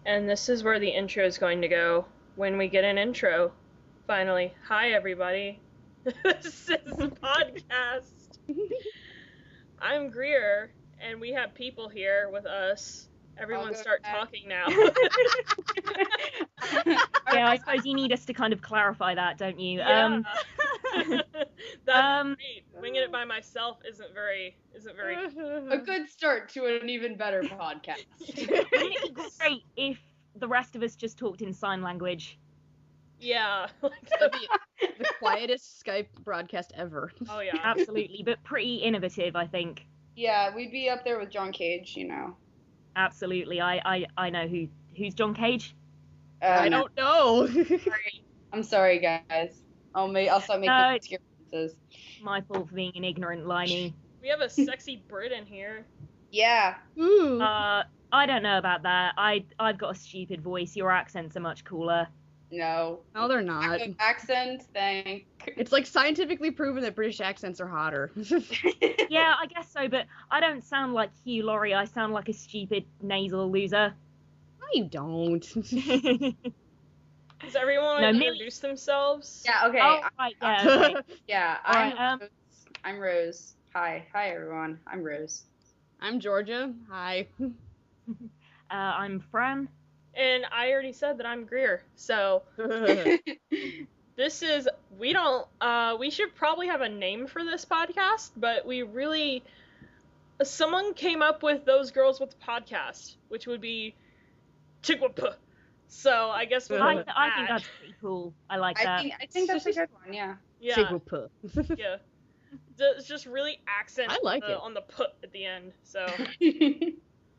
And this is where the intro is going to go when we get an intro. Finally. Hi, everybody. This is a podcast. I'm Greer, and we have people here with us. Everyone start talking now. Yeah, I suppose you need us to kind of clarify that, don't you? Yeah. That's great. Winging it by myself isn't very a good start to an even better podcast. It'd be great if the rest of us just talked in sign language. Yeah. That'd be the quietest Skype broadcast ever. Oh yeah. Absolutely, but pretty innovative, I think. Yeah, we'd be up there with John Cage, you know. Absolutely. I know who's John Cage? I don't know. I'm sorry, guys. I'll start making obscure references. My fault for being an ignorant liney. We have a sexy Brit in here. Yeah. Ooh. I don't know about that. I've got a stupid voice. Your accents are much cooler. No. No, they're not. Accent, thank. It's like scientifically proven that British accents are hotter. Yeah, I guess so, but I don't sound like Hugh Laurie. I sound like a stupid nasal loser. No, you don't. Does everyone want to introduce themselves? Yeah, okay. Oh, right, yeah, okay. Yeah, Alright, I'm Rose. Hi, everyone. I'm Rose. I'm Georgia. Hi. I'm Fran. And I already said that I'm Greer. So this is we should probably have a name for this podcast, but someone came up with Those Girls with the Podcast, which would be Tigwapa. So I guess I think that's pretty cool. I like that. I think that's a good one, yeah. Yeah. Tigwapa. Yeah. It's just really accent I like it. on the put at the end. So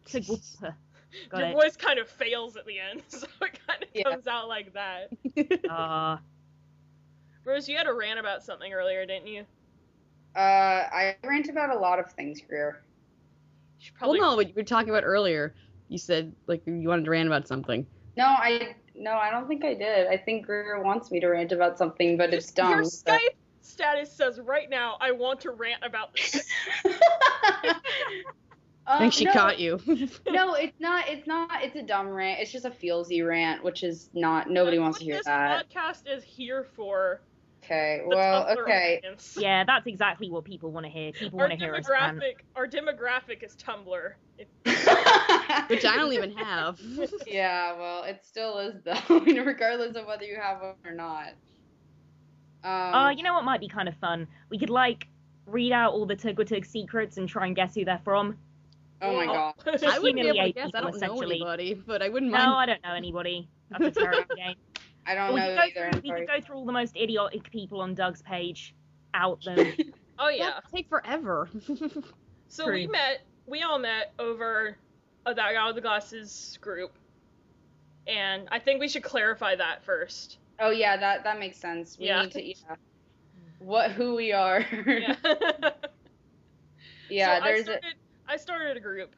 Tigwapa. Got your it. voice kind of fails at the end, so it kind of comes out like that. Rose, you had a rant about something earlier, didn't you? I rant about a lot of things, Greer. Probably... Well, no, what you were talking about earlier. You said, like, you wanted to rant about something. No, I don't think I did. I think Greer wants me to rant about something, but it's dumb. Your Skype status says right now, I want to rant about this. I think she caught you. No, it's not. It's a dumb rant. It's just a feelsy rant, which is not. Nobody wants to hear that. This podcast is here for. Okay. Well. Okay. Audience. Yeah, that's exactly what people want to hear. People want to hear us rant. Our demographic is Tumblr. Which I don't even have. Yeah. Well, it still is though, regardless of whether you have one or not. You know what might be kind of fun? We could read out all the Tigwatug secrets and try and guess who they're from. Oh my god. I wouldn't be able to guess. People, I don't know essentially. anybody, but I wouldn't mind. No, I don't know anybody. That's a terrible game. I don't know either. We could go through all the most idiotic people on Doug's page, out them. Oh yeah. That'll take forever. So True. we all met over That Guy with the Glasses group. And I think we should clarify that first. Oh yeah, that makes sense. We need to who we are. Yeah. Yeah, so I started a group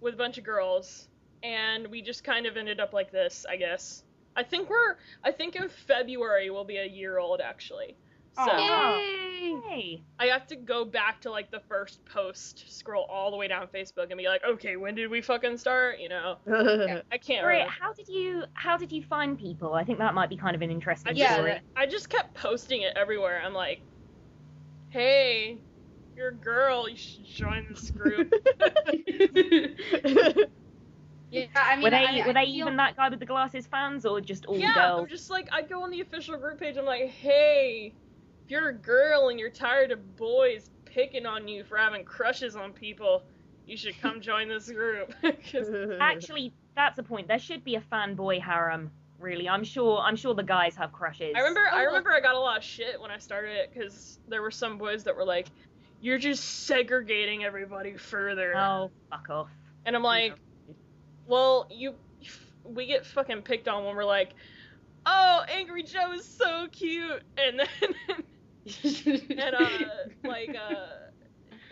with a bunch of girls, and we just kind of ended up like this, I guess. I think in February we'll be a year old, actually. So Yay! I have to go back to like the first post, scroll all the way down Facebook, and be like, okay, when did we fucking start? You know, I can't. Great. Remember. How did you find people? I think that might be kind of an interesting Yeah, story. I just kept posting it everywhere. I'm like, hey, you're a girl, you should join this group. Yeah, I mean, were they even that guy with the glasses fans, or just all Yeah, girls? they're just like, I go on the official group page, I'm like, hey, if you're a girl and you're tired of boys picking on you for having crushes on people, you should come join this group. Actually, that's a point. There should be a fanboy harem. Really, I'm sure the guys have crushes. I remember I got a lot of shit when I started it, because there were some boys that were like, you're just segregating everybody further. Oh, fuck off. And I'm like, well, we get fucking picked on when we're like, oh, Angry Joe is so cute, and then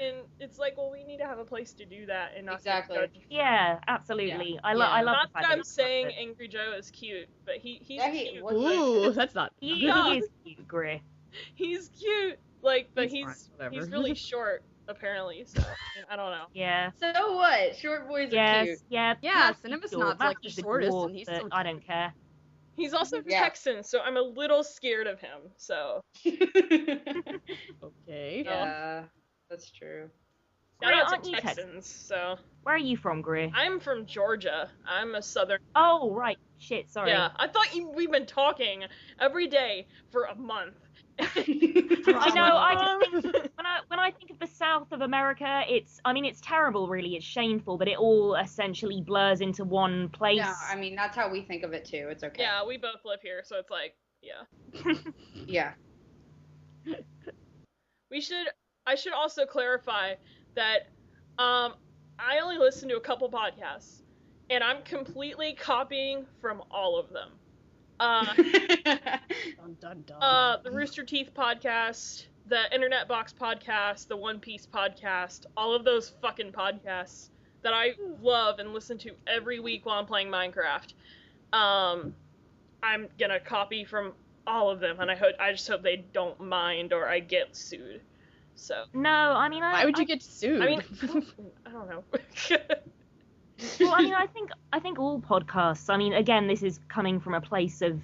and it's like, well, we need to have a place to do that and not get judged. Yeah, absolutely. Yeah. I love. Not the that fact I'm saying Angry Joe is cute, but he's cute. Ooh, that's not. He is cute, Greer. He's cute, but he's really short. apparently. So I don't know. Yeah. So what? Short boys are cute. Yeah. Yeah, Matthew's Cinema's short. not like the Matthew's a shortest, dwarf, and he's but so I don't care. He's also Yeah. Texan, so I'm a little scared of him. So okay. Yeah, that's true. shout out aren't to you Texans. So Where are you from, Greer? I'm from Georgia. I'm a Southern. Oh, right. Shit, sorry. Yeah, I thought we've been talking every day for a month. I know. I just think when I think of the South of America, it's terrible, really. It's shameful, but it all essentially blurs into one place. Yeah, I mean, that's how we think of it too. It's okay. Yeah, we both live here, so it's like, yeah. Yeah. I should also clarify that I only listen to a couple podcasts, and I'm completely copying from all of them. Dun, dun, dun. The Rooster Teeth podcast, the Internet Box podcast, the One Piece podcast, all of those fucking podcasts that I love and listen to every week while I'm playing Minecraft. I'm gonna copy from all of them, and I just hope they don't mind or I get sued. So. No, I mean, Why would you get sued? I mean, I don't know. Well, I mean, I think all podcasts. I mean, again, this is coming from a place of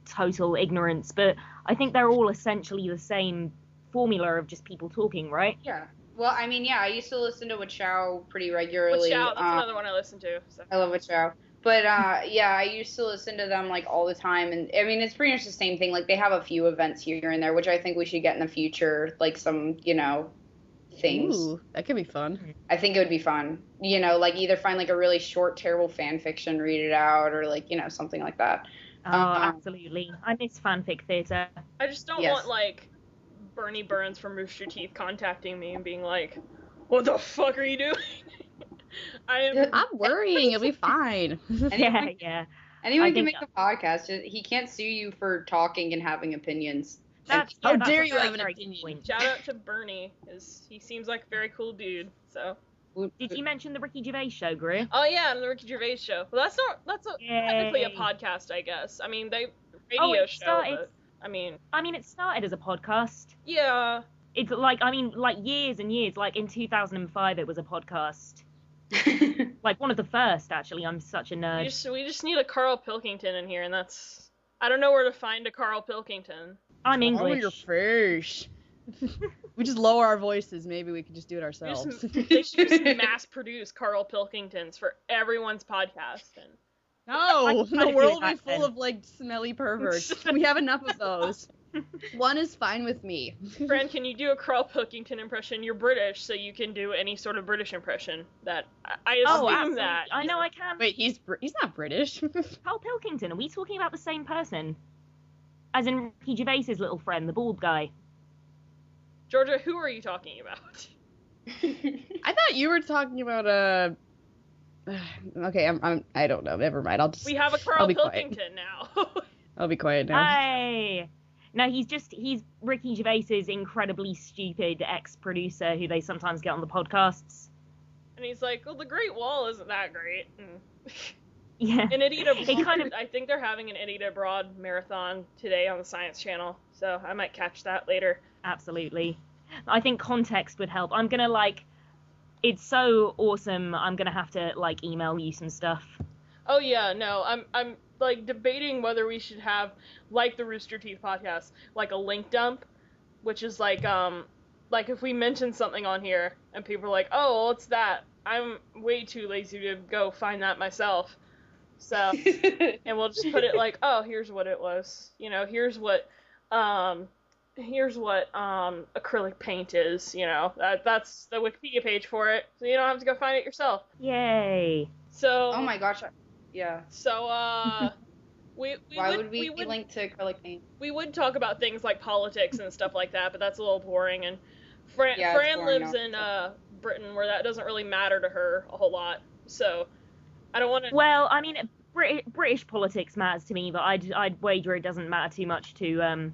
total ignorance, but I think they're all essentially the same formula of just people talking, right? Yeah. Well, I mean, yeah, I used to listen to Chow pretty regularly. Chow, that's another one I listen to. So. I love Chow. But, yeah, I used to listen to them, like, all the time. And, I mean, it's pretty much the same thing. Like, they have a few events here and there, which I think we should get in the future. Like, some, things. Ooh, that could be fun. I think it would be fun. Like, either find, like, a really short, terrible fan fiction, read it out, or, like, something like that. Oh, absolutely. I miss fanfic theatre. I just don't want, like, Bernie Burns from Rooster Teeth contacting me and being like, what the fuck are you doing? I'm worrying. It'll be fine. Yeah. Anyone can make a podcast. He can't sue you for talking and having opinions. How dare you have an opinion? Shout out to Bernie, because he seems like a very cool dude. So. Did you mention the Ricky Gervais show, Greer? Oh yeah, the Ricky Gervais show. Well, that's technically a podcast, I guess. I mean, radio show. But, I mean, it started as a podcast. Yeah. It's like years and years. Like in 2005, it was a podcast. Like one of the first, actually. I'm such a nerd. We just need a Carl Pilkington in here, and that's. I don't know where to find a Carl Pilkington. I'm English. Lower your fish. We just lower our voices. Maybe we could just do it ourselves. They should just mass produce Carl Pilkingtons for everyone's podcast. And... No, the world will be full of like smelly perverts. We have enough of those. One is fine with me. Fran, can you do a Carl Pilkington impression? You're British, so you can do any sort of British impression. That I assume that. I know I can. Wait, he's not British. Carl Pilkington. Are we talking about the same person? As in Ricky Gervais's little friend, the bald guy. Georgia, who are you talking about? I thought you were talking about Okay, I don't know. Never mind. We have a Carl Pilkington now. I'll be quiet now. Hey. No, he's Ricky Gervais's incredibly stupid ex-producer who they sometimes get on the podcasts. And he's like, well, the Great Wall isn't that great. Yeah. And I think they're having an Idiot Abroad marathon today on the Science Channel, so I might catch that later. Absolutely. I think context would help. I'm gonna it's so awesome. I'm gonna have to email you some stuff. Oh yeah, no, I'm debating whether we should have, like the Rooster Teeth podcast, like a link dump, which is like if we mention something on here and people are like, oh, what's that? I'm way too lazy to go find that myself. So, and we'll just put it like, oh, here's what it was. Here's what acrylic paint is. That's the Wikipedia page for it. So you don't have to go find it yourself. Yay. So. Oh my gosh. Yeah. So, Why would we be linked to acrylic paint? We would talk about things like politics and stuff like that, but that's a little boring. And Fran lives in Britain, where that doesn't really matter to her a whole lot. So I don't want to. Well, I mean, British politics matters to me, but I'd wager it doesn't matter too much to You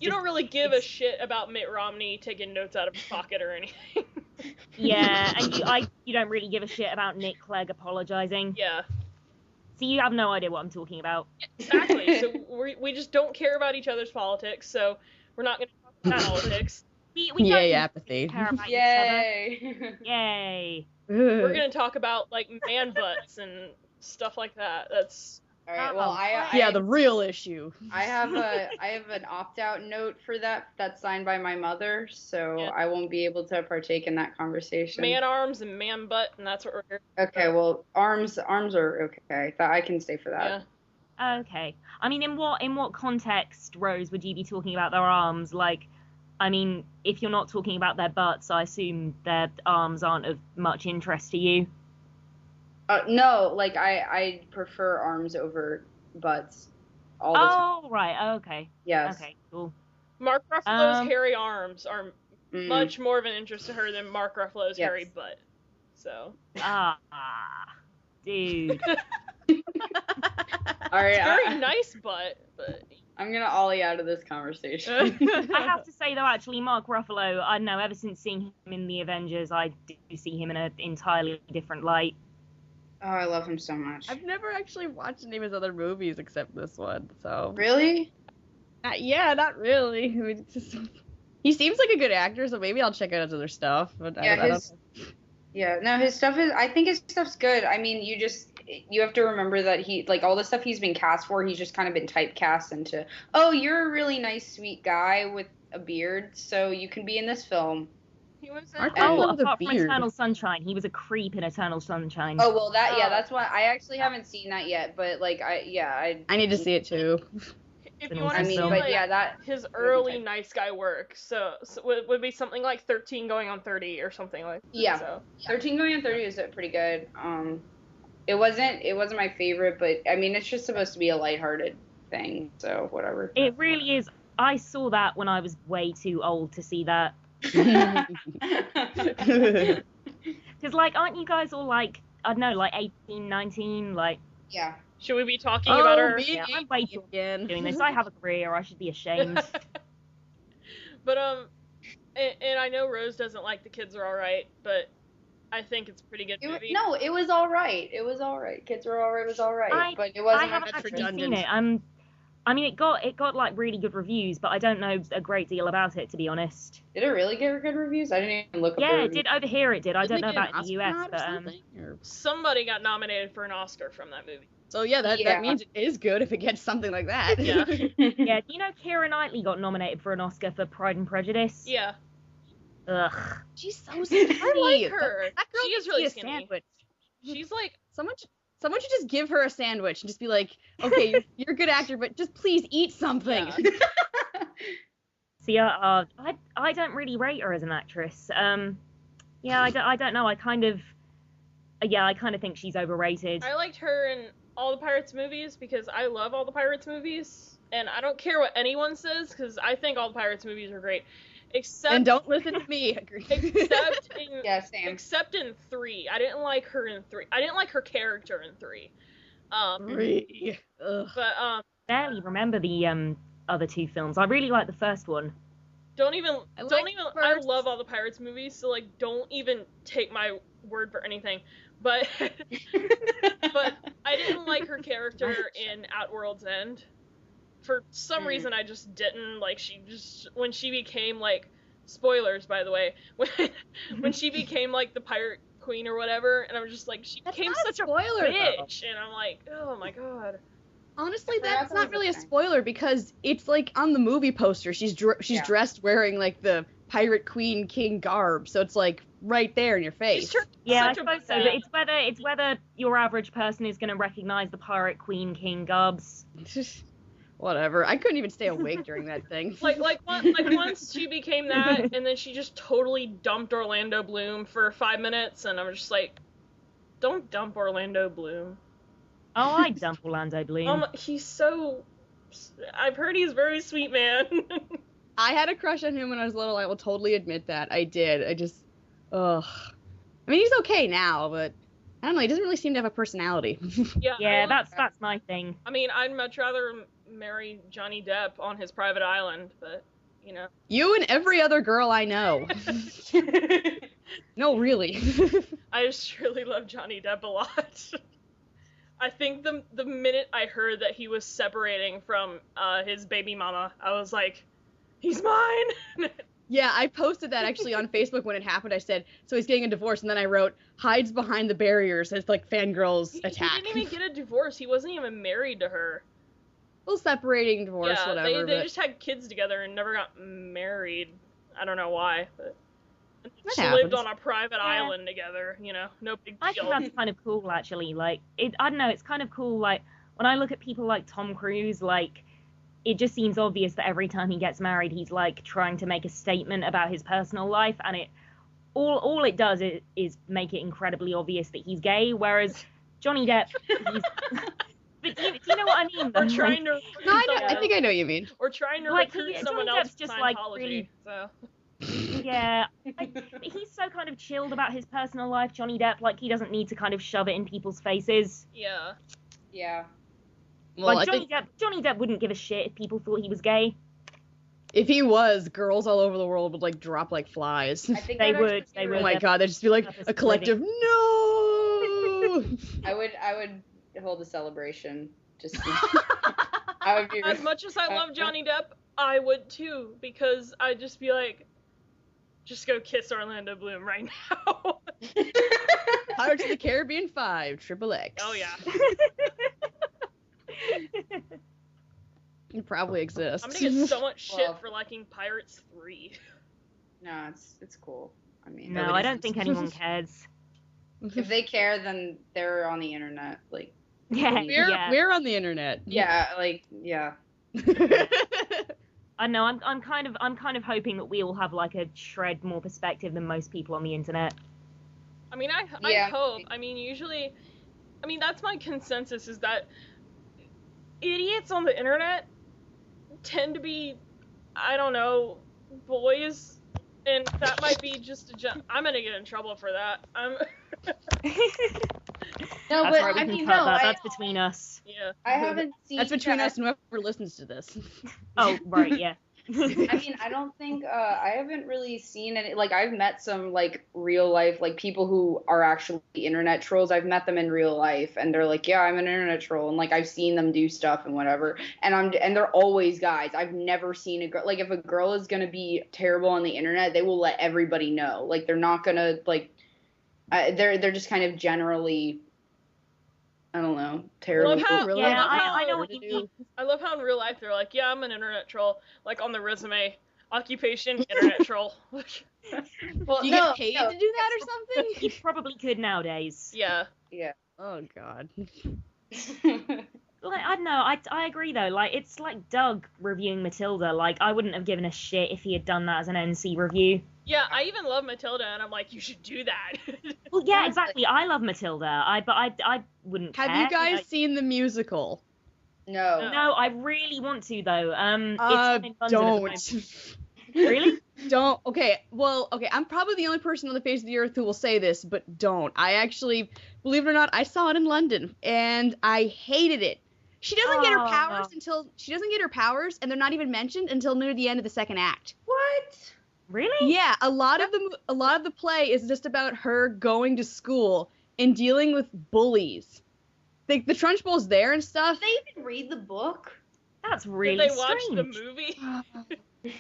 don't really give a shit about Mitt Romney taking notes out of his pocket or anything. Yeah, and you don't really give a shit about Nick Clegg apologizing. Yeah. So you have no idea what I'm talking about. Exactly. So we just don't care about each other's politics, so we're not going to talk about politics. We don't Yay, need to apathy. care about Yay. each other. Yay. We're gonna talk about like man butts and stuff like that. That's All right. Well, Yeah, the real issue. I have an opt-out note for that that's signed by my mother, so Yeah. I won't be able to partake in that conversation. man arms and man butt, and that's what we're here. Okay, well, arms are okay. I can stay for that. Yeah. Okay. I mean, in what context, Rose, would you be talking about their arms? Like, I mean, if you're not talking about their butts, I assume their arms aren't of much interest to you. No, like I prefer arms over butts all the time. Oh, right. Okay. Yes. Okay, cool. Mark Ruffalo's hairy arms are Mm. much more of an interest to her than Mark Ruffalo's Yes. hairy butt. So. Dude. All right, Very nice butt, but. I'm gonna ollie out of this conversation. I have to say, though, actually, Mark Ruffalo, I don't know, ever since seeing him in The Avengers, I do see him in an entirely different light. Oh, I love him so much. I've never actually watched any of his other movies except this one, so. Really? Yeah, not really. I mean, he seems like a good actor, so maybe I'll check out his other stuff. But Yeah, no, his stuff is. I think his stuff's good. I mean, you have to remember that he, like, all the stuff he's been cast for, he's just kind of been typecast into. Oh, you're a really nice, sweet guy with a beard, so you can be in this film. He was in. Aren't Oh, Ruffalo with a apart from beard. Eternal Sunshine, he was a creep in Eternal Sunshine. Oh well, Oh. that's why I actually haven't seen that yet. But like, I I need to see it too. If Been you want awesome. to see But like, that. his early nice guy work, so would be something like 13 going on 30 or something like that. Yeah. So. 13 going on 30 is pretty good. It wasn't my favorite, but I mean, it's just supposed to be a lighthearted thing, so whatever. It really is. I saw that when I was way too old to see that. Because, like, aren't you guys all, like, I don't know, like 18, 19, like... Yeah. Should we be talking about our? Yeah, I'm way too old again. doing this. I have a career. I should be ashamed. But and I know Rose doesn't like The Kids Are All Right, but I think it's a pretty good movie. No, it was all right. It was all right. Kids Were All Right was all right, but it wasn't. I haven't actually redundant. seen it. I mean, it got like really good reviews, but I don't know a great deal about it, to be honest. Did it really get good reviews? I didn't even look up. Yeah, it did. Over here, it did. I don't know Didn't it about in get the an US, Oscar but or something, or- Somebody got nominated for an Oscar from that movie. So yeah, that Yeah. means it is good if it gets something like that. Yeah. yeah. Do you know Keira Knightley got nominated for an Oscar for Pride and Prejudice? Yeah. Ugh. She's so skinny. I like her. That girl She is needs really to be a skinny. sandwich. She's like, Someone should just give her a sandwich and just be like, okay, you're a good actor, but just please eat something. Yeah. See, I don't really rate her as an actress. Yeah, I don't know. I kind of think she's overrated. I liked her in all the Pirates movies because I love all the Pirates movies, and I don't care what anyone says because I think all the Pirates movies are great, except And don't listen to me. except in Yeah, same. except in 3. I didn't like her in 3. I didn't like her character in 3. Ugh. I barely remember the other two films. I really like the first one. I first. love all the Pirates movies, so like don't even take my word for anything. But but I didn't like her character in At World's End. For some reason I just didn't like when she became like spoilers by the way, when she became like the pirate queen or whatever, and I'm just like she That's became not a such a spoiler, bitch, and I'm like, oh my god. Honestly, I forgot that's that not was really a a thing. spoiler because it's like on the movie poster. She's Yeah. dressed wearing like the pirate queen king garb, so it's like right there in your face. She's turned Yeah, I such a suppose so. bad- But it's whether your average person is going to recognize the pirate queen king gubs. Whatever. I couldn't even stay awake during that thing. like once she became that, and then she just totally dumped Orlando Bloom for 5 minutes, and I'm just like, don't dump Orlando Bloom. Oh, I dump Orlando Bloom. He's so. I've heard he's a very sweet man. I had a crush on him when I was little. I will totally admit that. I did. I just, ugh. I mean, he's okay now, but I don't know. He doesn't really seem to have a personality. Yeah, that's my thing. I mean, I'd much rather marry Johnny Depp on his private island, but you know. You and every other girl I know. No, really. I just really love Johnny Depp a lot. I think the minute I heard that he was separating from his baby mama, I was like, he's mine. Yeah, I posted that actually on Facebook when it happened. I said, so he's getting a divorce, and then I wrote, hides behind the barriers as, like, fangirls attack. He didn't even get a divorce. He wasn't even married to her. Well, separating, divorce, Yeah, whatever. they just had kids together and never got married. I don't know why, but That just lived happens. on a private island together, you know, no big I think deal. that's kind of cool, actually. Like, I don't know, it's kind of cool. Like, when I look at people like Tom Cruise, like, it just seems obvious that every time he gets married, he's like trying to make a statement about his personal life, and all it does is make it incredibly obvious that he's gay. Whereas Johnny Depp, he's. But do you know what I mean? Or trying to No, I think I know what you mean. or trying to Like, recruit Johnny someone Depp's else to just, Scientology. like, really- So Yeah, but he's so kind of chilled about his personal life, Johnny Depp. Like, he doesn't need to kind of shove it in people's faces. yeah. Yeah. Well, Like, I think Johnny Depp wouldn't give a shit if people thought he was gay. if he was, girls all over the world would, like, drop like flies. I think They that'd would, actually they be would. Oh my really- god, there'd just be, like, Purpose a collective, no! I would hold a celebration. Just. I would be. As much as I love Johnny Depp, I would too, because I'd just be like, just go kiss Orlando Bloom right now. Pirates of the Caribbean 5, XXX. Oh yeah. It probably exists. I'm gonna get so much shit Well. for liking Pirates 3. No, it's cool. I mean, No, I don't think anyone cares. if they care, then they're on the internet. Like, Yeah, We're, we're on the internet. yeah, like, yeah. I know. I'm kind of hoping that we all have like a shred more perspective than most people on the internet. I mean, I Yeah. hope. I mean, usually, I mean, that's my consensus, is that idiots on the internet tend to be, I don't know, boys, and that might be just I'm gonna get in trouble for that. No, That's but right, we I can mean, cut no, that. I, That's between us. Yeah. I haven't seen. That's between that. us and whoever listens to this. Oh, right, yeah. I mean, I don't think I haven't really seen any. Like, I've met some like real life like people who are actually internet trolls. I've met them in real life, and they're like, "Yeah, I'm an internet troll," and like I've seen them do stuff and whatever. And they're always guys. I've never seen a girl. Like, if a girl is gonna be terrible on the internet, they will let everybody know. Like, they're not gonna like. They're just kind of generally. I don't know, terrible. Love how- Really? Yeah, love how- I know what you mean. I love how in real life they're like, yeah, I'm an internet troll. Like on the resume, occupation, internet troll. Well, Do you no, get paid no. to do that or You something? probably could nowadays. Yeah. Yeah. Oh god. Like, I don't know. I agree though. Like, it's like Doug reviewing Matilda. Like, I wouldn't have given a shit if he had done that as an NC review. Yeah, I even love Matilda, and I'm like, you should do that. Well, yeah, exactly. I love Matilda. But I wouldn't Have care. you guys seen the musical? No. No, I really want to though. It's on in London at the moment. Don't. Really? Don't. Okay, well, okay, I'm probably the only person on the face of the earth who will say this, but don't. I actually, believe it or not, I saw it in London, and I hated it. She doesn't get her Oh. powers and they're not even mentioned until near the end of the second act. What? Really? Yeah, a lot of the play is just about her going to school and dealing with bullies. Like, the Trunchbull's there and stuff. Did they even read the book? That's Did really they watch strange. the movie?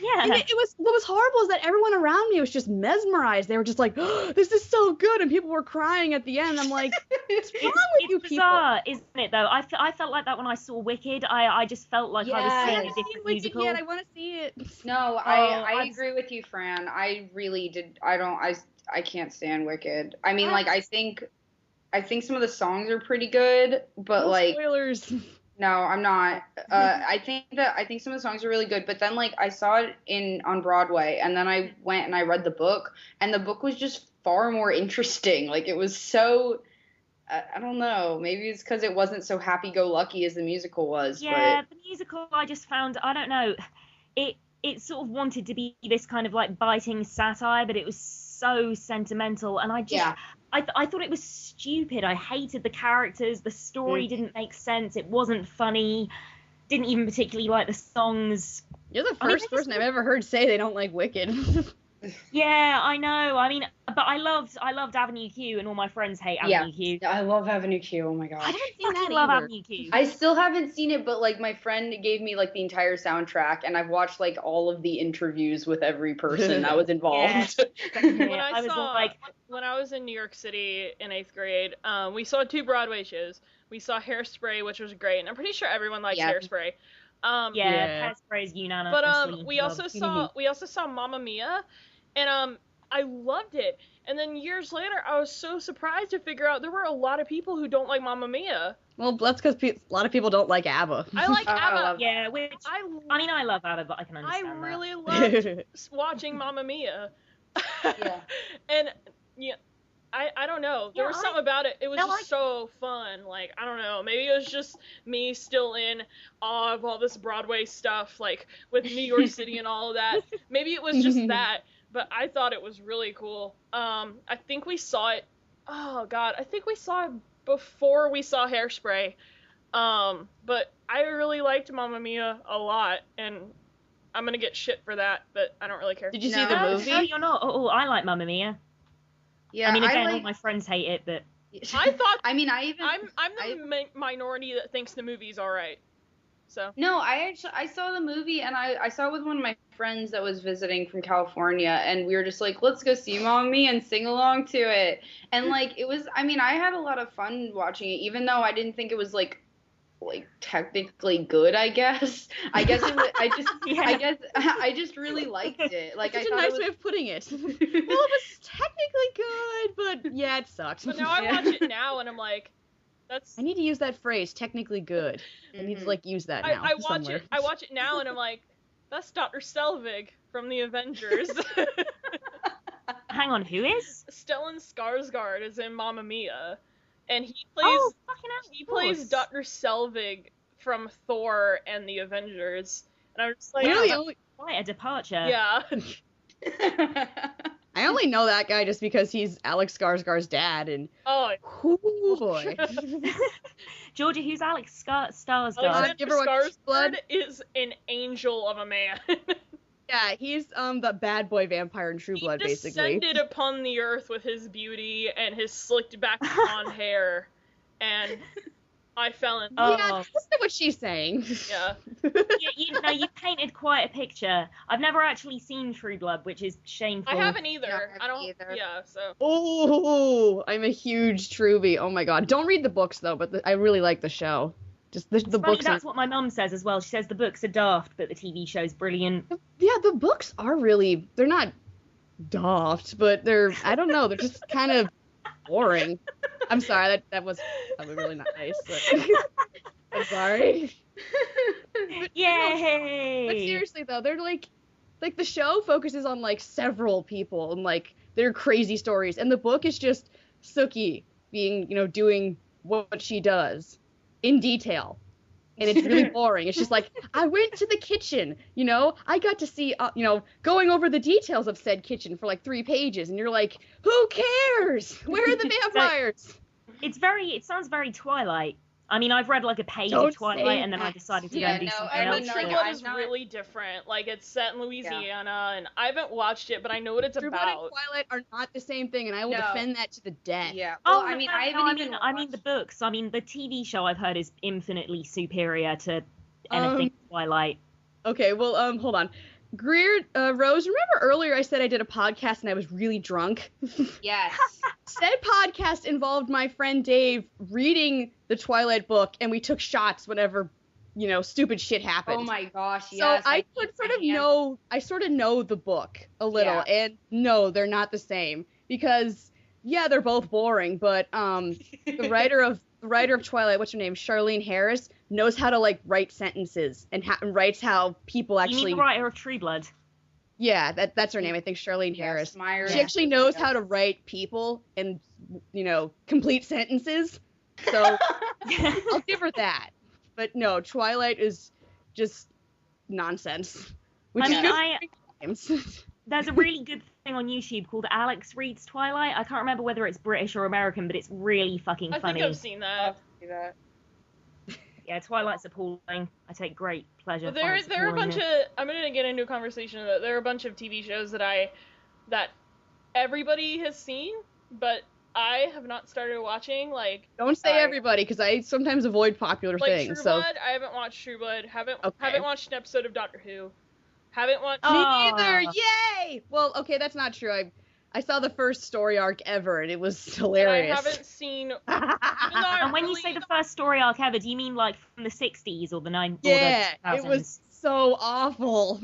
Yeah. And it was, what was horrible is that everyone around me was just mesmerized. They were just like, oh, this is so good, and people were crying at the end. I'm like, what's wrong with you It's people? bizarre, isn't it? Though I felt like that when I saw Wicked. I just felt like I was I seeing a haven't seen different Wicked musical. yet. I want to see it. No, I I've- agree with you, Fran. I really did. I can't stand Wicked. I mean, like, I think some of the songs are pretty good, but No like, spoilers. no, I'm not. I think some of the songs are really good, but then like I saw it on Broadway, and then I went and I read the book, and the book was just far more interesting. Like, it was so. I don't know. Maybe it's because it wasn't so happy-go-lucky as the musical was. Yeah, the musical I just found, I don't know, it sort of wanted to be this kind of like biting satire, but it was so sentimental, and I just Yeah. I thought it was stupid. I hated the characters, the story didn't make sense, it wasn't funny, didn't even particularly like the songs. You're the I mean, first person I've ever heard say they don't like Wicked. Yeah, I know. I mean, but I loved Avenue Q, and all my friends hate Avenue Q. I love Avenue Q. Oh my I gosh. don't fucking love Avenue Q. I still haven't seen it, but like my friend gave me like the entire soundtrack, and I've watched like all of the interviews with every person that was involved. When I was in New York City in 8th grade, we saw 2 Broadway shows. We saw Hairspray, which was great, and I'm pretty sure everyone likes Hairspray. Hairspray is unanimous. But we also saw Mamma Mia, and I loved it. And then years later, I was so surprised to figure out there were a lot of people who don't like Mamma Mia. Well, that's because a lot of people don't like ABBA. I like ABBA. Yeah, I love ABBA, but I can understand I really that. loved watching Mamma Mia. Yeah. And yeah, I don't know. There was something about it. It was just so fun. Like, I don't know. Maybe it was just me still in awe of all this Broadway stuff, like with New York City and all of that. Maybe it was just that. But I thought it was really cool. I think we saw it. Oh God, I think we saw it before we saw Hairspray. But I really liked Mamma Mia a lot, and I'm gonna get shit for that, but I don't really care. Did you see the movie? No, you're not. Oh, I like Mamma Mia. Yeah. I mean, again, all my friends hate it, but I thought. I'm the minority that thinks the movie's all right. So. No, I saw the movie, and I saw it with one of my friends that was visiting from California, and we were just like, let's go see Mamma Mia and sing along to it. And like, it was, I mean, I had a lot of fun watching it, even though I didn't think it was like technically good, I guess. I just really liked it. Like, That's such a nice way of putting it. Well, it was technically good, but yeah, it sucked. But now I watch it now, and I'm like, I need to use that phrase, technically good. I need to like use that now. I watch it now, and I'm like, that's Dr. Selvig from the Avengers. Hang on, who is? Stellan Skarsgård is in Mamma Mia, and he plays Dr. Selvig from Thor and the Avengers. And I'm just like, quite a departure. Yeah. I only know that guy just because he's Alex Skarsgård's dad, and oh boy. Georgia, who's Alex Skarsgård? Alexander Skarsgård is an angel of a man. Yeah, he's the bad boy vampire in True Blood, basically. He descended upon the earth with his beauty and his slicked back blonde hair, and I fell in love. Yeah, that's not what she's saying. Yeah. You painted quite a picture. I've never actually seen True Blood, which is shameful. I haven't either. No, I don't either. Yeah, so. Oh, I'm a huge Truby. Oh my god. Don't read the books though, but I really like the show. Just the books. That's what my mum says as well. She says the books are daft, but the TV show's brilliant. Yeah, the books are really. They're not daft, but I don't know. They're just kind of boring. I'm sorry. That was probably really not nice. But I'm sorry. Yay! But seriously though, they're like the show focuses on like several people and like their crazy stories, and the book is just Sookie being, doing what she does in detail. And it's really boring. It's just like, I went to the kitchen, I got to see, going over the details of said kitchen for like 3 pages, and you're like, who cares? Where are the vampires? It sounds very Twilight. I mean, I've read like a page of Twilight, and then I decided to go and do something else. True Blood is really different. Like, it's set in Louisiana, and I haven't watched it, but I know what it's about. True Blood and Twilight are not the same thing, and I will defend that to the death. Yeah. Well, I mean the books. I mean, the TV show I've heard is infinitely superior to anything Twilight. Okay, well, hold on. Greer, Rose, remember earlier I said I did a podcast and I was really drunk? Yes. Said podcast involved my friend Dave reading the Twilight book, and we took shots whenever, stupid shit happened. Oh my gosh, yes. So I sort of know the book a little, and no, they're not the same. Because, yeah, they're both boring, but the writer of Twilight, what's her name, Charlene Harris, knows how to like write sentences and writes how people actually. You mean the writer of True Blood? Yeah, that's her name. I think Charlene Harris. Myra. She actually knows how to write people and complete sentences. So I'll give her that. But no, Twilight is just nonsense. Which there's a really good thing on YouTube called Alex Reads Twilight. I can't remember whether it's British or American, but it's really fucking funny. I think I've seen that. Yeah, Twilight's appalling. I take great pleasure. Well, there are a bunch of. I'm gonna get into a conversation about. There are a bunch of TV shows that I that everybody has seen, but I have not started watching, like... Don't say everybody, because I sometimes avoid popular like things. True So. Blood, I haven't watched True Blood, haven't Okay. watched an episode of Doctor Who, haven't watched... Me neither! Yay! Well, okay, that's not true. I saw the first story arc ever, and it was hilarious. And I haven't seen... And when you say the first story arc ever, do you mean like from the 60s or the 90s? Yeah, or the 2000s? it was so awful.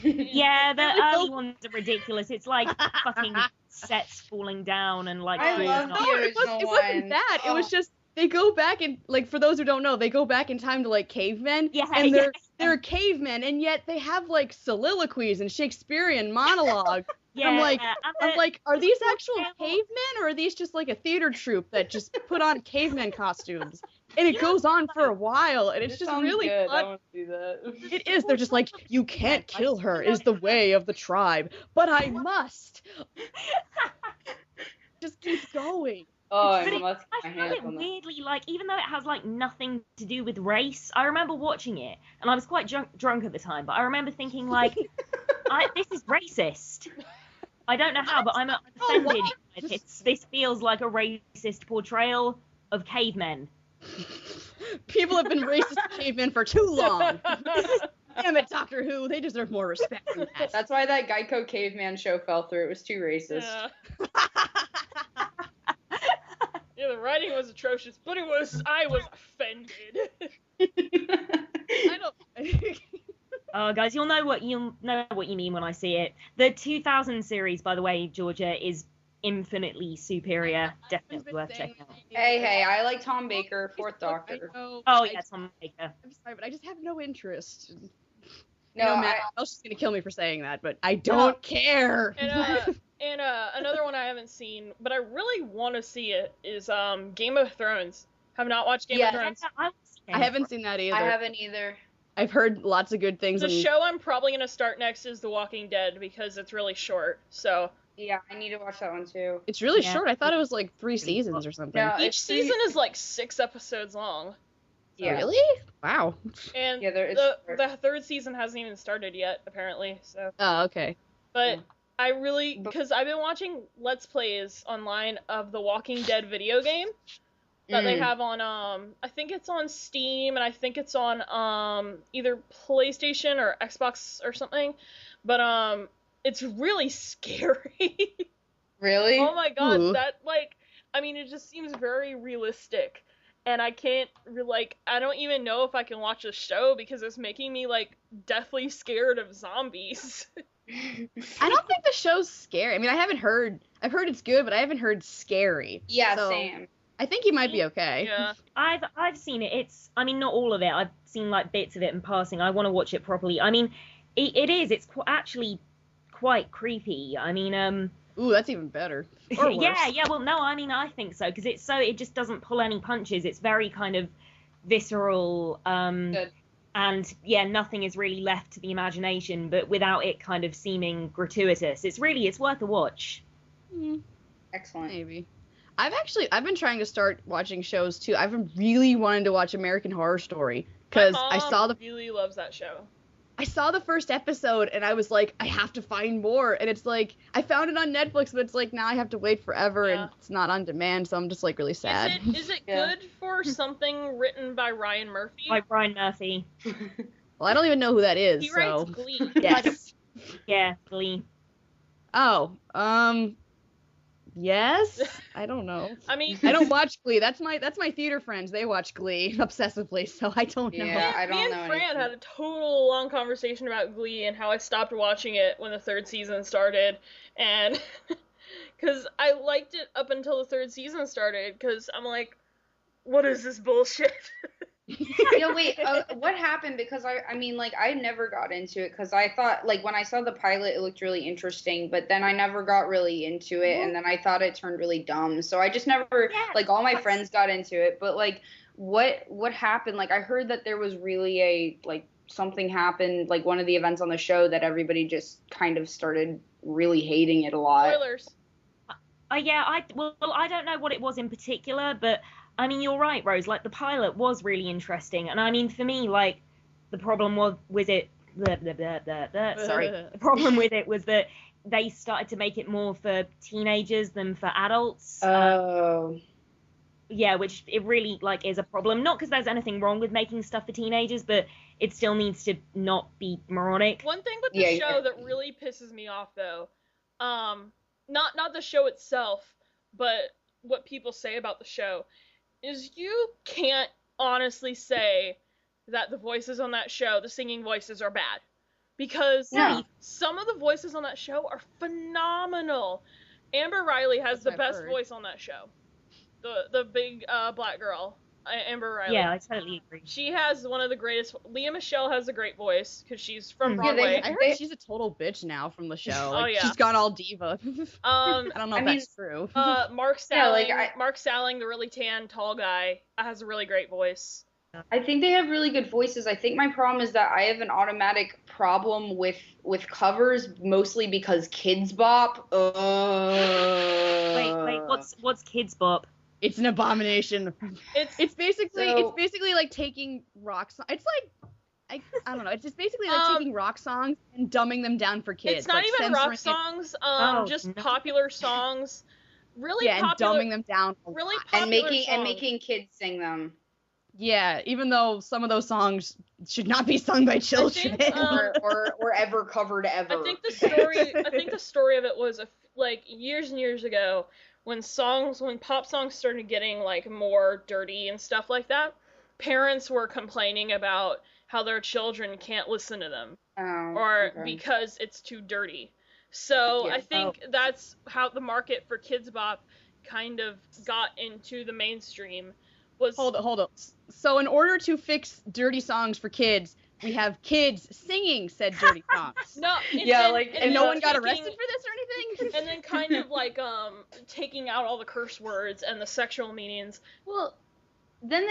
Yeah, the early ones are ridiculous. It's like fucking sets falling down and like... I love not- the original it wasn't that. It was just, they go back and, like, for those who don't know, they go back in time to, like, cavemen. Yeah, and yeah. they're cavemen, and yet they have, like, soliloquies and Shakespearean monologue. Yeah, I'm like, are these actual Yeah. cavemen, or are these just like a theater troupe that just put on cavemen costumes? And it goes on for a while, and it's just really good. I fun. want to do that. It is. They're just like, you can't kill her, is the way of the tribe, but I must. Just keeps going. Oh, But I must I get my found hands it on that. weirdly, like, even though it has, like, nothing to do with race, I remember watching it, and I was quite drunk at the time, but I remember thinking, like, this is racist. I don't know how, but I'm offended by this. This feels like a racist portrayal of cavemen. People have been racist to cavemen for too long. Damn it, Doctor Who. They deserve more respect than that. That's why that Geico caveman show fell through. It was too racist. Yeah. Yeah, the writing was atrocious, but I was offended. I don't. Oh, guys, you'll know what you mean when I see it. The 2000 series, by the way, Georgia, is infinitely superior. Definitely worth checking out. Hey, I like Tom Baker, Fourth Doctor. Oh, yeah, Tom Baker. I'm sorry, but I just have no interest. No, Matt, El's gonna kill me for saying that, but I don't care. And another one I haven't seen, but I really want to see it, is Game of Thrones. Have not watched Game of Thrones. I haven't seen that either. I haven't either. I've heard lots of good things. The show I'm probably going to start next is The Walking Dead, because it's really short, so... Yeah, I need to watch that one too. It's really short. I thought it was like 3 seasons or something. No, Each season is like 6 episodes long. Yeah. Really? Wow. And Yeah, the third season hasn't even started yet, apparently, so... Oh, okay. But I really... Because I've been watching Let's Plays online of The Walking Dead video game that they have on, I think it's on Steam, and I think it's on, either PlayStation or Xbox or something, but, it's really scary. Really? Oh my god, Ooh. that, like, I mean, it just seems very realistic, and I can't, like, I don't even know if I can watch the show, because it's making me, like, deathly scared of zombies. I don't think the show's scary. I mean, I've heard it's good, but I haven't heard scary. Yeah, So, same. I think you might be okay. Yeah. I've seen it. It's, I mean, not all of it. I've seen like bits of it in passing. I want to watch it properly. I mean, it is. It's actually quite creepy. I mean, Ooh, that's even better. Or worse. yeah. Well, no, I mean, I think so, because it just doesn't pull any punches. It's very kind of visceral. Good. And yeah, nothing is really left to the imagination, but without it kind of seeming gratuitous. It's worth a watch. Excellent. Maybe. I've been trying to start watching shows too. I've been really wanting to watch American Horror Story because My mom really loves that show. I saw the first episode and I was like, I have to find more. And it's like, I found it on Netflix, but it's like now I have to wait forever and it's not on demand, so I'm just like really sad. Is it good for something written by Ryan Murphy? By Brian Murphy. Well, I don't even know who that is. He so. writes Glee. Yes. Yeah, Glee. Oh, yes. I don't know. I mean, I don't watch Glee. That's my theater friends. They watch Glee obsessively, so I don't know. Yeah, I don't me and know Fran anything. had a total long conversation about Glee and how I stopped watching it when the third season started, and because I liked it up until the third season started, because I'm like, what is this bullshit? Yeah, wait, what happened? Because I mean, like, I never got into it because I thought, like, when I saw the pilot, it looked really interesting, but then I never got really into it, and then I thought it turned really dumb, so I just never, like, all my friends got into it, but, like, what happened? Like, I heard that there was really something happened, like, one of the events on the show that everybody just kind of started really hating it a lot. Spoilers. Yeah, I don't know what it was in particular, but I mean, you're right, Rose. Like, the pilot was really interesting, and I mean, for me, like, the problem was with it. The problem with it was that they started to make it more for teenagers than for adults. Oh. Yeah, which it really like is a problem. Not because there's anything wrong with making stuff for teenagers, but it still needs to not be moronic. One thing with the show that really pisses me off, though, not the show itself, but what people say about the show, is you can't honestly say that the voices on that show, the singing voices, are bad. Because some of the voices on that show are phenomenal. Amber Riley has the best voice on that show. The big black girl, Amber Riley. Yeah, I totally agree. She has one of the greatest. Leah Michele has a great voice because she's from Broadway. I heard she's a total bitch now from the show. Like, oh yeah, she's gone all diva. I don't know if that's true. Mark Salling, Mark Salling, the really tan, tall guy, has a really great voice. I think they have really good voices. I think my problem is that I have an automatic problem with covers, mostly because Kids Bop. Wait, what's Kids Bop? It's an abomination. It's basically like taking rock songs. It's like I don't know. It's just basically like taking rock songs and dumbing them down for kids. It's not like even rock songs. Just popular songs. Really popular. And dumbing them down. Really popular and making kids sing them. Yeah, even though some of those songs should not be sung by children or ever covered ever. I think the story of it was like years and years ago. When pop songs started getting like more dirty and stuff like that, parents were complaining about how their children can't listen to them, because it's too dirty. So I think that's how the market for Kids Bop kind of got into the mainstream. Hold up. So in order to fix dirty songs for kids, we have kids singing said dirty songs. And no one got arrested for this or anything? And then kind of like taking out all the curse words and the sexual meanings. Well, then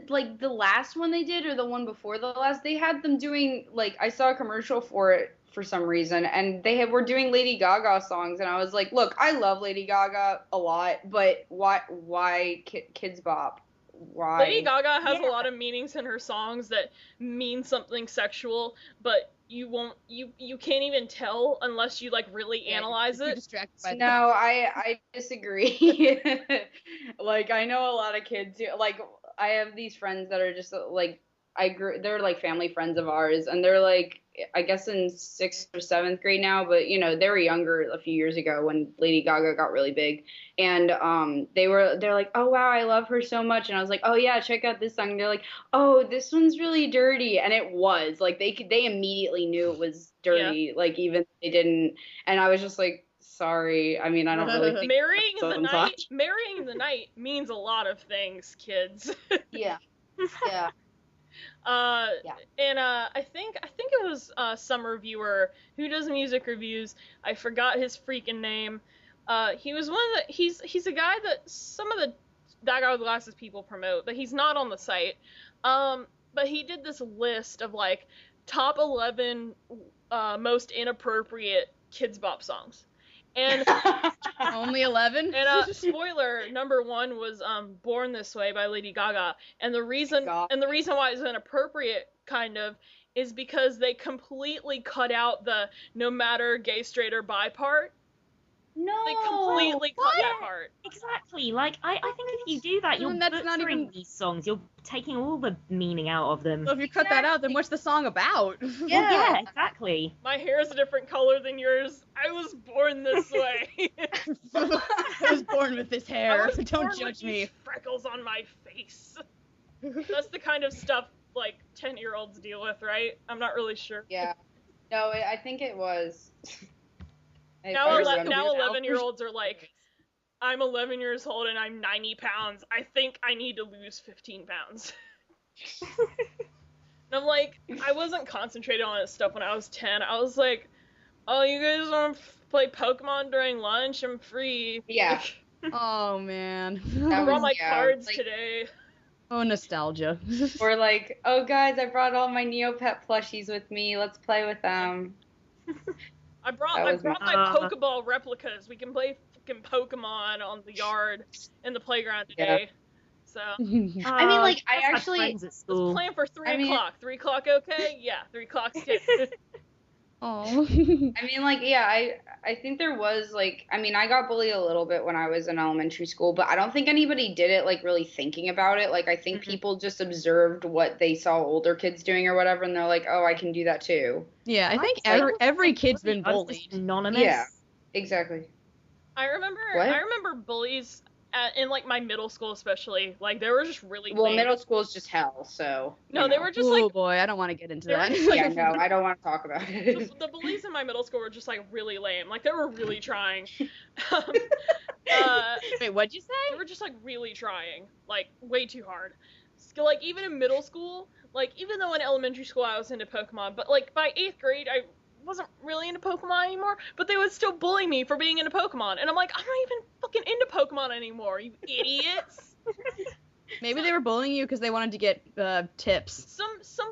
like the last one they did, or the one before the last, they had them doing, like, I saw a commercial for it for some reason, and they were doing Lady Gaga songs, and I was like, look, I love Lady Gaga a lot, but why Kids Bop? Why? Lady Gaga has a lot of meanings in her songs that mean something sexual, but you can't even tell unless you like really analyze it. No, I disagree. Like, I know a lot of kids who, like, I have these friends that are just like, they're like family friends of ours, and they're like, I guess in 6th or 7th grade now, but you know, they were younger a few years ago when Lady Gaga got really big, and they're like, oh wow, I love her so much, and I was like, oh yeah, check out this song, and they're like, oh, this one's really dirty, and it was like they immediately knew it was dirty, like even if they didn't, and I was just like, sorry, I mean, I don't really think marrying the night means a lot of things, kids. Yeah. And I think it was some reviewer who does music reviews. I forgot his freaking name. He was he's a guy that some of the That Guy with Glasses people promote, but he's not on the site. But he did this list of like top 11 most inappropriate Kids Bop songs. And only 11? And spoiler, number 1 was Born This Way by Lady Gaga. And the reason why it's inappropriate kind of is because they completely cut out the no matter gay, straight, or bi part. No. They completely cut that part. Exactly. Like, I think if you do that, you're butchering these songs. You're taking all the meaning out of them. So if you cut that out, then what's the song about? Yeah. Well, yeah, exactly. My hair is a different color than yours. I was born this way. I was born with this hair. Don't judge me. Freckles on my face. That's the kind of stuff like 10-year-olds deal with, right? I'm not really sure. Yeah. No, I think it was. Now 11-year-olds are like, I'm 11 years old and I'm 90 pounds. I think I need to lose 15 pounds. And I'm like, I wasn't concentrating on this stuff when I was 10. I was like, oh, you guys want to play Pokemon during lunch? I'm free. Yeah. Oh, man. I brought my cards today. Oh, nostalgia. Or like, oh, guys, I brought all my Neopet plushies with me. Let's play with them. I brought my Pokeball replicas. We can play fucking Pokemon on the yard in the playground today. So I mean, like, I actually let's plan for 3 o'clock. 3 o'clock, okay? Yeah, 3 o'clock's good. Oh. I mean, like, yeah, I think there was, like, I mean, I got bullied a little bit when I was in elementary school, but I don't think anybody did it, like, really thinking about it. Like, I think people just observed what they saw older kids doing or whatever, and they're like, oh, I can do that too. Yeah, I think I every kid's been I was bullied. just anonymous. Yeah. Exactly. I remember bullies in like my middle school especially. Like they were just really lame. Middle school is just hell, so. No, they were just Oh like boy, I don't want to get into they were that. just, like, Yeah, no, I don't want to talk about it. the bullies in my middle school were just like really lame. Like they were really trying. Wait, what'd you say? They were just like really trying, like way too hard. Like even in middle school, like even though in elementary school I was into Pokemon, but like by 8th grade I wasn't really into Pokemon anymore, but they would still bully me for being into Pokemon, and I'm like, I'm not even fucking into Pokemon anymore, you idiots. Maybe they were bullying you because they wanted to get tips.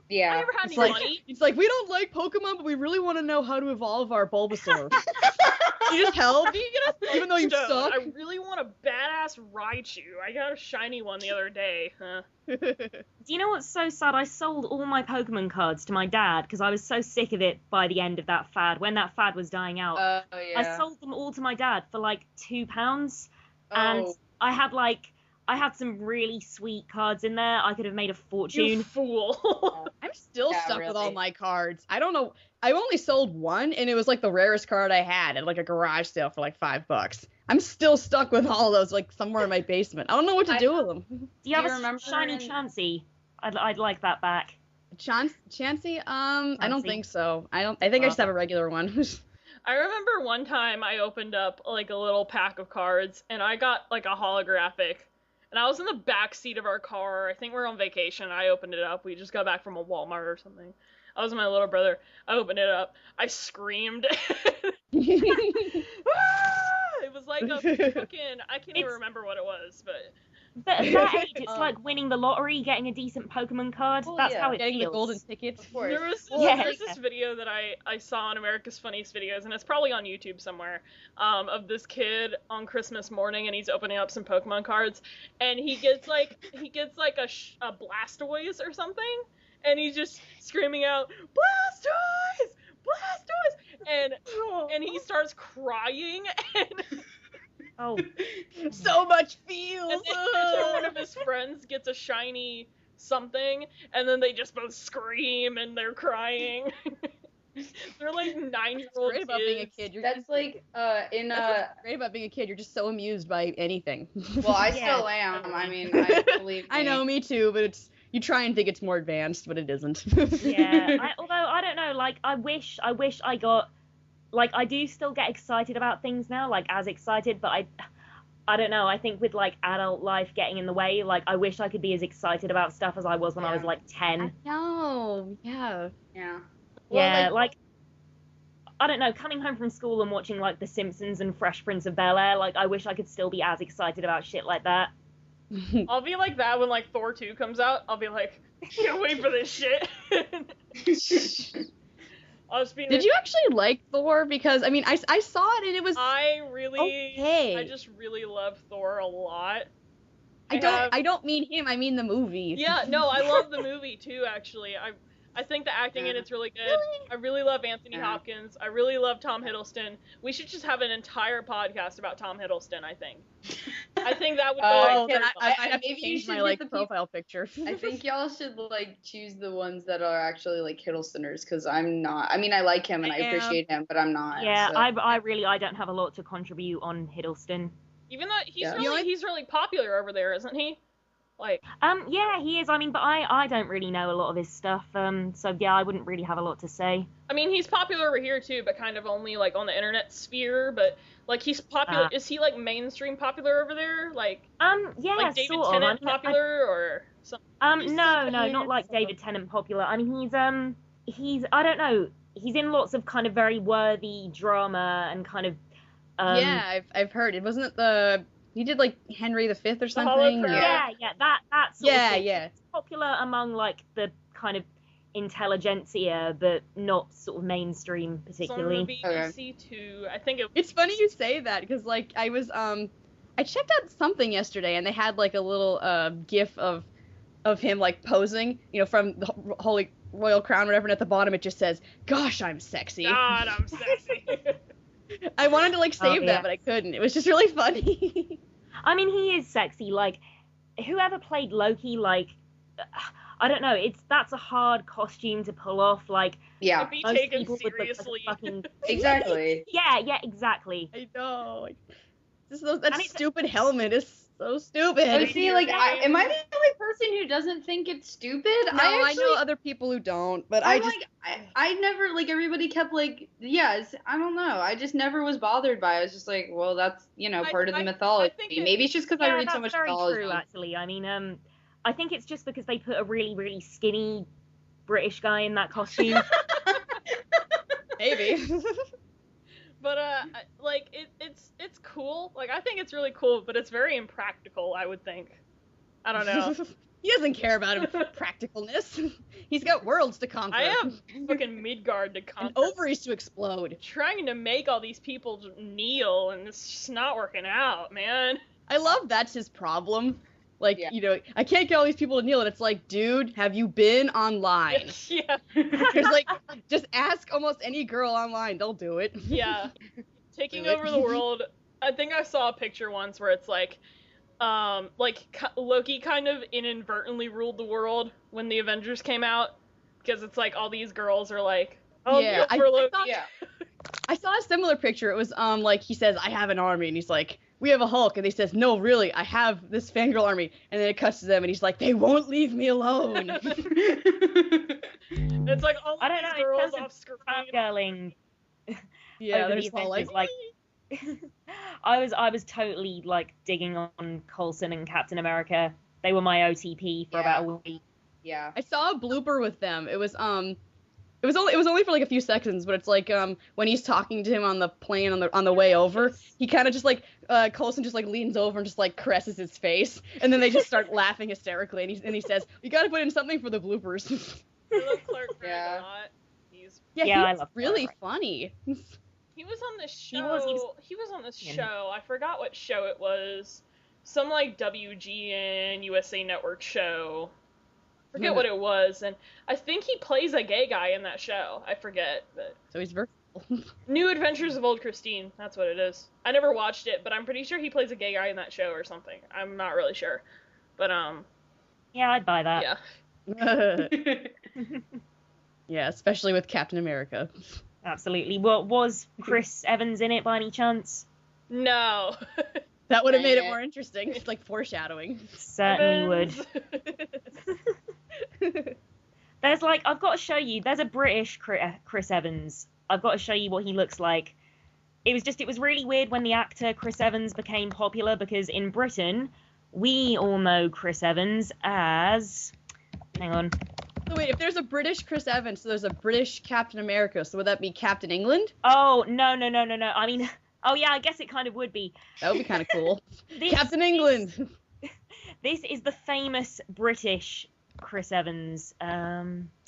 Yeah. I never had It's any like, money. it's like, we don't like Pokemon, but we really want to know how to evolve our Bulbasaur. Can you just help? How do you get a Even though you Stone? suck? I really want a badass Raichu. I got a shiny one the other day. Do you know what's so sad? I sold all my Pokemon cards to my dad because I was so sick of it by the end of that fad. When that fad was dying out, Oh, yeah. I sold them all to my dad for like £2, and Oh. I had some really sweet cards in there. I could have made a fortune. You fool. I'm still Yeah, stuck with all really. my cards. I don't know. I only sold one, and it was like the rarest card I had at like a garage sale for like $5. I'm still stuck with all of those, like somewhere in my basement. I don't know what to do with them. Do you have Do you a remember shiny in- Chansey? I'd like that back. Chansey? I don't Chansey. think so. I think I just have a regular one. I remember one time I opened up like a little pack of cards and I got like a holographic, and I was in the back seat of our car. I think we were on vacation. I opened it up. We just got back from a Walmart or something. I was with my little brother. I opened it up. I screamed. It was like a fucking, I can't even remember what it was, but But at that age, it's like winning the lottery, getting a decent Pokemon card. Well, That's yeah. how it Getting feels. the golden tickets. Of course. there's this video that I saw on America's Funniest Videos, and it's probably on YouTube somewhere, of this kid on Christmas morning, and he's opening up some Pokemon cards, and he gets like a Blastoise or something, and he's just screaming out, Blastoise! Blastoise! And he starts crying, and Oh, So much feels. and then one of his friends gets a shiny something, and then they just both scream and they're crying. They're like 9-year-old Great about being a kid. That's like, in, That's what's great about being a kid. You're just so amused by anything. well, I Yeah. still am. I mean, I believe I me. know, me too, but you try and think it's more advanced, but it isn't. yeah. Although I don't know, like I wish I got, like I do still get excited about things now, like as excited, but I don't know. I think with like adult life getting in the way, like I wish I could be as excited about stuff as I was when I was Yeah. like 10. No, yeah. Yeah. Yeah, Well, like I don't know, coming home from school and watching like The Simpsons and Fresh Prince of Bel-Air, like I wish I could still be as excited about shit like that. I'll be like that when like Thor 2 comes out. I'll be like, can't wait for this shit. I'll just be Did you actually like Thor? Because I mean, I saw it and it was. I Okay. just really love Thor a lot. I don't mean him. I mean the movie. Yeah, no, I love the movie too, actually. I think the acting in it's really good. I really love Anthony Yeah. Hopkins. I really love Tom Hiddleston. We should just have an entire podcast about Tom Hiddleston, I think. I think that would go Oh, very then well. I have to Maybe you change should my get like the people- profile picture. I think y'all should like choose the ones that are actually like Hiddlestoners, because I'm not. I mean, I like him and I I am. appreciate him, but I'm not. Yeah, so. I don't have a lot to contribute on Hiddleston. Even though Yeah. he's really popular over there, isn't he? Like, Yeah, he is. I mean, but I don't really know a lot of his stuff. So yeah, I wouldn't really have a lot to say. I mean, he's popular over here too, but kind of only like on the internet sphere. But like, he's popular. Is he like mainstream popular over there? Like, Yeah, like David sort of. Tennant I mean, popular or something? No, not like David Tennant popular. I mean, he's I don't know. He's in lots of kind of very worthy drama and kind of. Yeah, I've heard it. Wasn't it he did like Henry V or something? Hollow Crown. Yeah, that sort of thing. Yeah. It's popular among like the kind of intelligentsia, but not sort of mainstream It's on the particularly. BBC too. I think it. It's funny you say that because like I was I checked out something yesterday and they had like a little gif of of him like posing, from the Holy Royal Crown, whatever, and at the bottom it just says, "Gosh, I'm sexy." God, I'm sexy. I wanted to like save that, but I couldn't. It was just really funny. I mean, he is sexy. Like, whoever played Loki, like, I don't know. That's a hard costume to pull off. Like, Yeah. To be most taken people would look like seriously. a fucking... Exactly. Yeah, exactly. I know. That stupid helmet is so stupid. Oh, see, like, I- am I the only person who doesn't think it's stupid? No, I know other people who don't, but I never, like, everybody kept, like, yes, I don't know. I just never was bothered by it. I was just like, well, that's, part of the mythology. Maybe it's just because I read so much mythology. True, actually. I mean, I think it's just because they put a really, really skinny British guy in that costume. maybe. But like it's cool. Like I think it's really cool, but it's very impractical. I would think. I don't know. He doesn't care about practicalness. He's got worlds to conquer. I have fucking Midgard to conquer. And ovaries to explode. Trying to make all these people kneel, and it's just not working out, man. I love that's his problem. Like, I can't get all these people to kneel, and it's like, dude, have you been online? Yeah. There's like, just ask almost any girl online, they'll do it. Yeah. Taking over the world. I think I saw a picture once where it's like Loki kind of inadvertently ruled the world when the Avengers came out, because it's like all these girls are like, oh, yeah, for Loki. I saw a similar picture. It was like he says, I have an army, and he's like, we have a Hulk, and he says, no, really, I have this fangirl army, and then it cuts to them, and he's like, they won't leave me alone. It's like all of these girls off screen. Girling. Yeah, over they're the just all Avengers, like I was totally like digging on Coulson and Captain America. They were my OTP for about a week. Yeah. I saw a blooper with them. It was only for like a few seconds, but it's like when he's talking to him on the plane on the way over, he kind of just like Coulson just like leans over and just like caresses his face, and then they just start laughing hysterically, and he says, "You got to put in something for the bloopers." I love Clark Gregg a lot. He's I love really funny. He was on this show. He was on this show. I forgot what show it was. Some like WGN USA Network show. Forget what it was, and I think he plays a gay guy in that show. I forget, but so he's versatile. New Adventures of Old Christine. That's what it is. I never watched it, but I'm pretty sure he plays a gay guy in that show or something. I'm not really sure, but yeah, I'd buy that. Yeah. Yeah, especially with Captain America. Absolutely. What was Chris Evans in it by any chance? No. That would have made it more interesting. It's like foreshadowing. Certainly would. There's like, I've got to show you, there's a British Chris Evans. I've got to show you what he looks like. It was really weird when the actor Chris Evans became popular, because in Britain, we all know Chris Evans as... Hang on. So wait, if there's a British Chris Evans, so there's a British Captain America, so would that be Captain England? Oh, no. I mean, oh yeah, I guess it kind of would be. That would be kind of cool. Captain England! This is the famous British Chris Evans.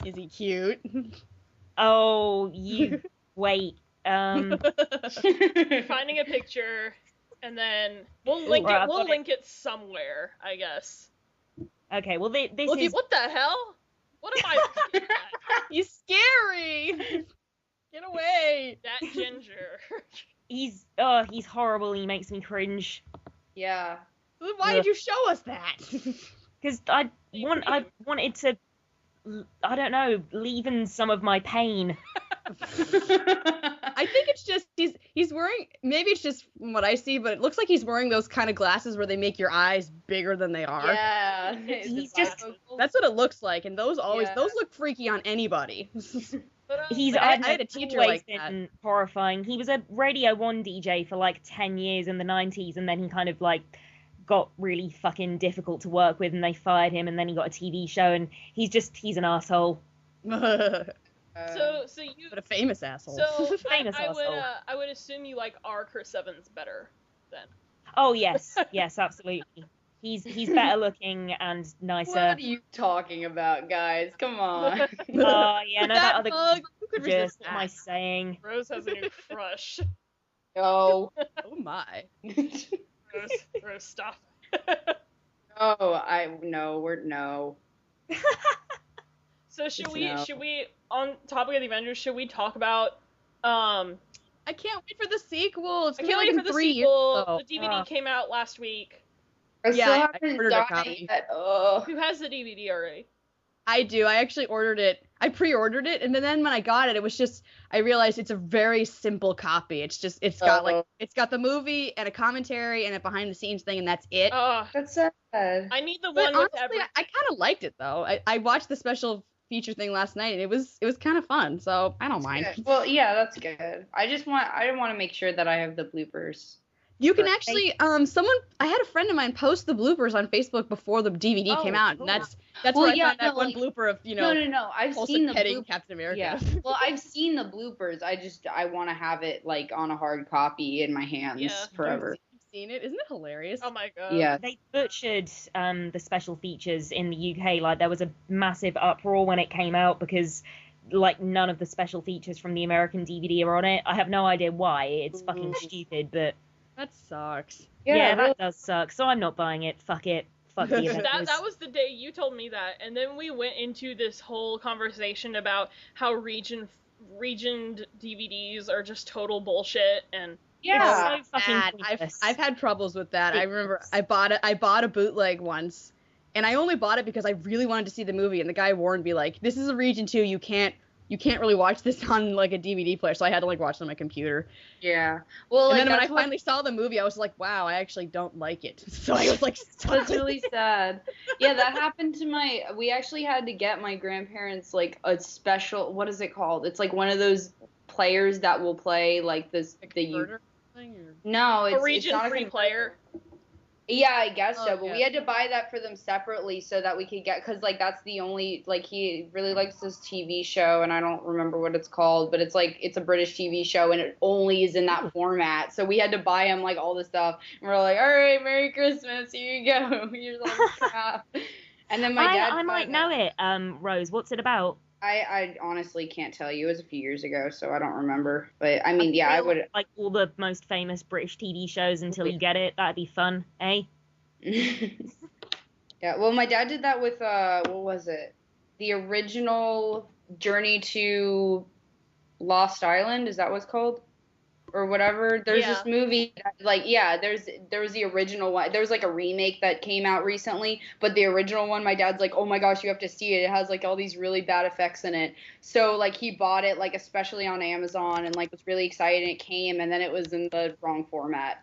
Is he cute? Oh, you wait. Finding a picture, and then we'll link it. We'll link it somewhere, I guess. Okay, well this is. What the hell? What am I looking at? He's scary! Get away! That ginger. He's horrible. He makes me cringe. Yeah. Why did you show us that? Because I wanted to, I don't know, leaven some of my pain. I think it's just he's wearing, maybe it's just from what I see, but it looks like he's wearing those kind of glasses where they make your eyes bigger than they are. Yeah. He's just, that's what it looks like, and those look freaky on anybody. But, I had a teacher always like been that. horrifying. He was a Radio 1 DJ for like 10 years in the 90s, and then he kind of like got really fucking difficult to work with, and they fired him, and then he got a TV show, and he's an asshole. So you. But a famous asshole. So Famous I asshole. would assume you like our Chris Evans better then. Oh yes, absolutely. He's better looking and nicer. What are you talking about, guys? Come on. Oh yeah, no, that other Who could just resist what am I that? saying? Rose has a new crush. No. Oh my. Rose, stop. No. So should No. we on topic of the Avengers, should we talk about I can't wait for the sequel. It's I gonna can't be like wait in for the 3 years. sequel. though. The DVD came out last week. I Yeah, still I haven't ordered a gotten copy. it yet. Ugh. Who has the DVD already? I do. I actually ordered it. I pre-ordered it, and then when I got it, it was just I realized it's a very simple copy. It's got like it's got the movie and a commentary and a behind the scenes thing, and that's it. That's sad. I need the But one with honestly, I kind of liked it though. I watched the special feature thing last night, and it was kind of fun. So I don't mind. Good. Well, yeah, that's good. I want to make sure that I have the bloopers. You can actually I had a friend of mine post the bloopers on Facebook before the DVD came out, and that's where I found that one blooper of No. I've seen the petting bloopers. Captain America. Yeah. Well, I've seen the bloopers. I want to have it like on a hard copy in my hands forever. You've seen it? Isn't it hilarious? Oh my god. Yeah. They butchered the special features in the UK. Like, there was a massive uproar when it came out because, like, none of the special features from the American DVD are on it. I have no idea why. It's fucking stupid, but That sucks. yeah, that does suck. So I'm not buying it. Fuck it. Fuck the Avengers. That was the day you told me that, and then we went into this whole conversation about how regioned DVDs are just total bullshit, and Yeah. It's so fucking Bad. pointless. I've had troubles with that. I remember I bought a bootleg once, and I only bought it because I really wanted to see the movie, and the guy warned me like, this is a region 2, you can't really watch this on like a DVD player, so I had to like watch it on my computer. Yeah. Well, And like, then when I that's what- finally saw the movie, I was like, wow, I actually don't like it. So I was like, That's really sad. Yeah, that happened to we actually had to get my grandparents like a special, what is it called? It's like one of those players that will play like this, no, a it's region not free a player. Yeah, I guess so, Oh, but yeah. we had to buy that for them separately so that we could get, cause like that's the only, like he really likes this TV show and I don't remember what it's called, but it's like, it's a British TV show and it only is in that format. So we had to buy him like all this stuff and we're like, all right, Merry Christmas, here you go. You're like, crap. And then my dad. I might know it, Rose. What's it about? I honestly can't tell you. It was a few years ago, so I don't remember. But I mean, yeah, I would. Like all the most famous British TV shows until you get it. That'd be fun, eh? Yeah, well, my dad did that with what was it? The original Journey to Lost Island. Is that what it's called? Or whatever. There's this movie that, like, yeah, there was the original one. There was like a remake that came out recently, but the original one, my dad's like, oh my gosh, you have to see it. It has like all these really bad effects in it. So like he bought it like especially on Amazon and like was really excited and it came and then it was in the wrong format.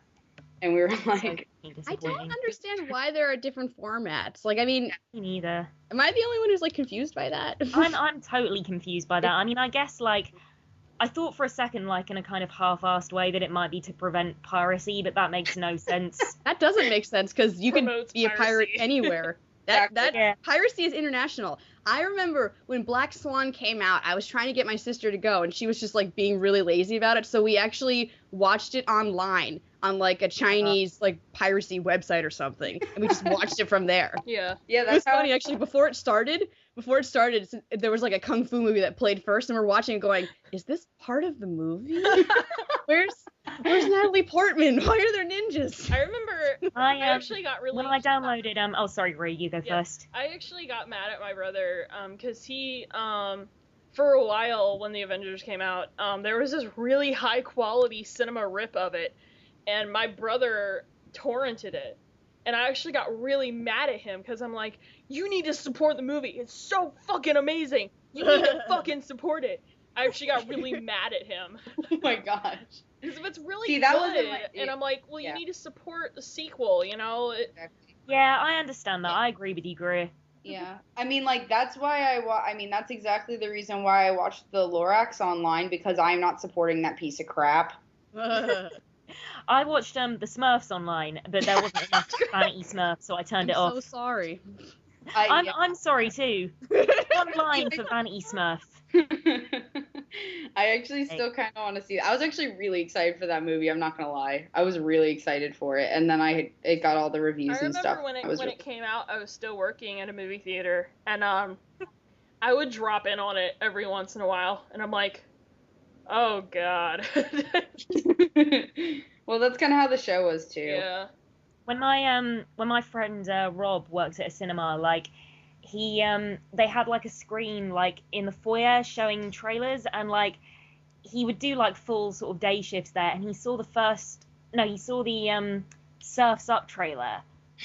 And we were like, I don't understand why there are different formats. Like, I mean, Me neither. am I the only one who's like confused by that? I'm totally confused by that. I mean, I guess like I thought for a second, like in a kind of half-assed way, that it might be to prevent piracy, but that makes no sense. That doesn't make sense because you can Promotes be a pirate piracy. anywhere. Piracy is international. I remember when Black Swan came out, I was trying to get my sister to go, and she was just like being really lazy about it. So we actually watched it online on like a Chinese like piracy website or something, and we just watched it from there. Yeah. yeah, It that's was how. funny actually. Before it started, there was like a kung fu movie that played first, and we're watching it going, "Is this part of the movie? Where's Natalie Portman? Why are there ninjas?" I remember I actually got really When I downloaded oh sorry, Ray, you go first. I actually got mad at my brother because he for a while when the Avengers came out there was this really high quality cinema rip of it and my brother torrented it and I actually got really mad at him because I'm like, you need to support the movie, it's so fucking amazing, you need to fucking support it. I actually got really mad at him Oh my gosh. because if it's really See, good that wasn't my- and I'm like, well, yeah. you need to support the sequel, you know. Yeah, I understand that. I agree with you, Greer. Yeah, I mean, like that's why I mean, that's exactly the reason why I watched the Lorax online because I'm not supporting that piece of crap. I watched the Smurfs online, but there wasn't enough Vanity Smurfs, so I turned it off. So sorry. I'm sorry too. One line for Vanity Smurf. I actually still kind of want to see it. I was actually really excited for that movie. I'm not gonna lie. I was really excited for it, and then it got all the reviews I and stuff. remember when it came out, I was still working at a movie theater, and I would drop in on it every once in a while, and I'm like, oh god. Well, that's kind of how the show was too. Yeah. When my friend Rob works at a cinema, like they had like a screen like in the foyer showing trailers, and like he would do like full sort of day shifts there, and he saw the Surf's Up trailer,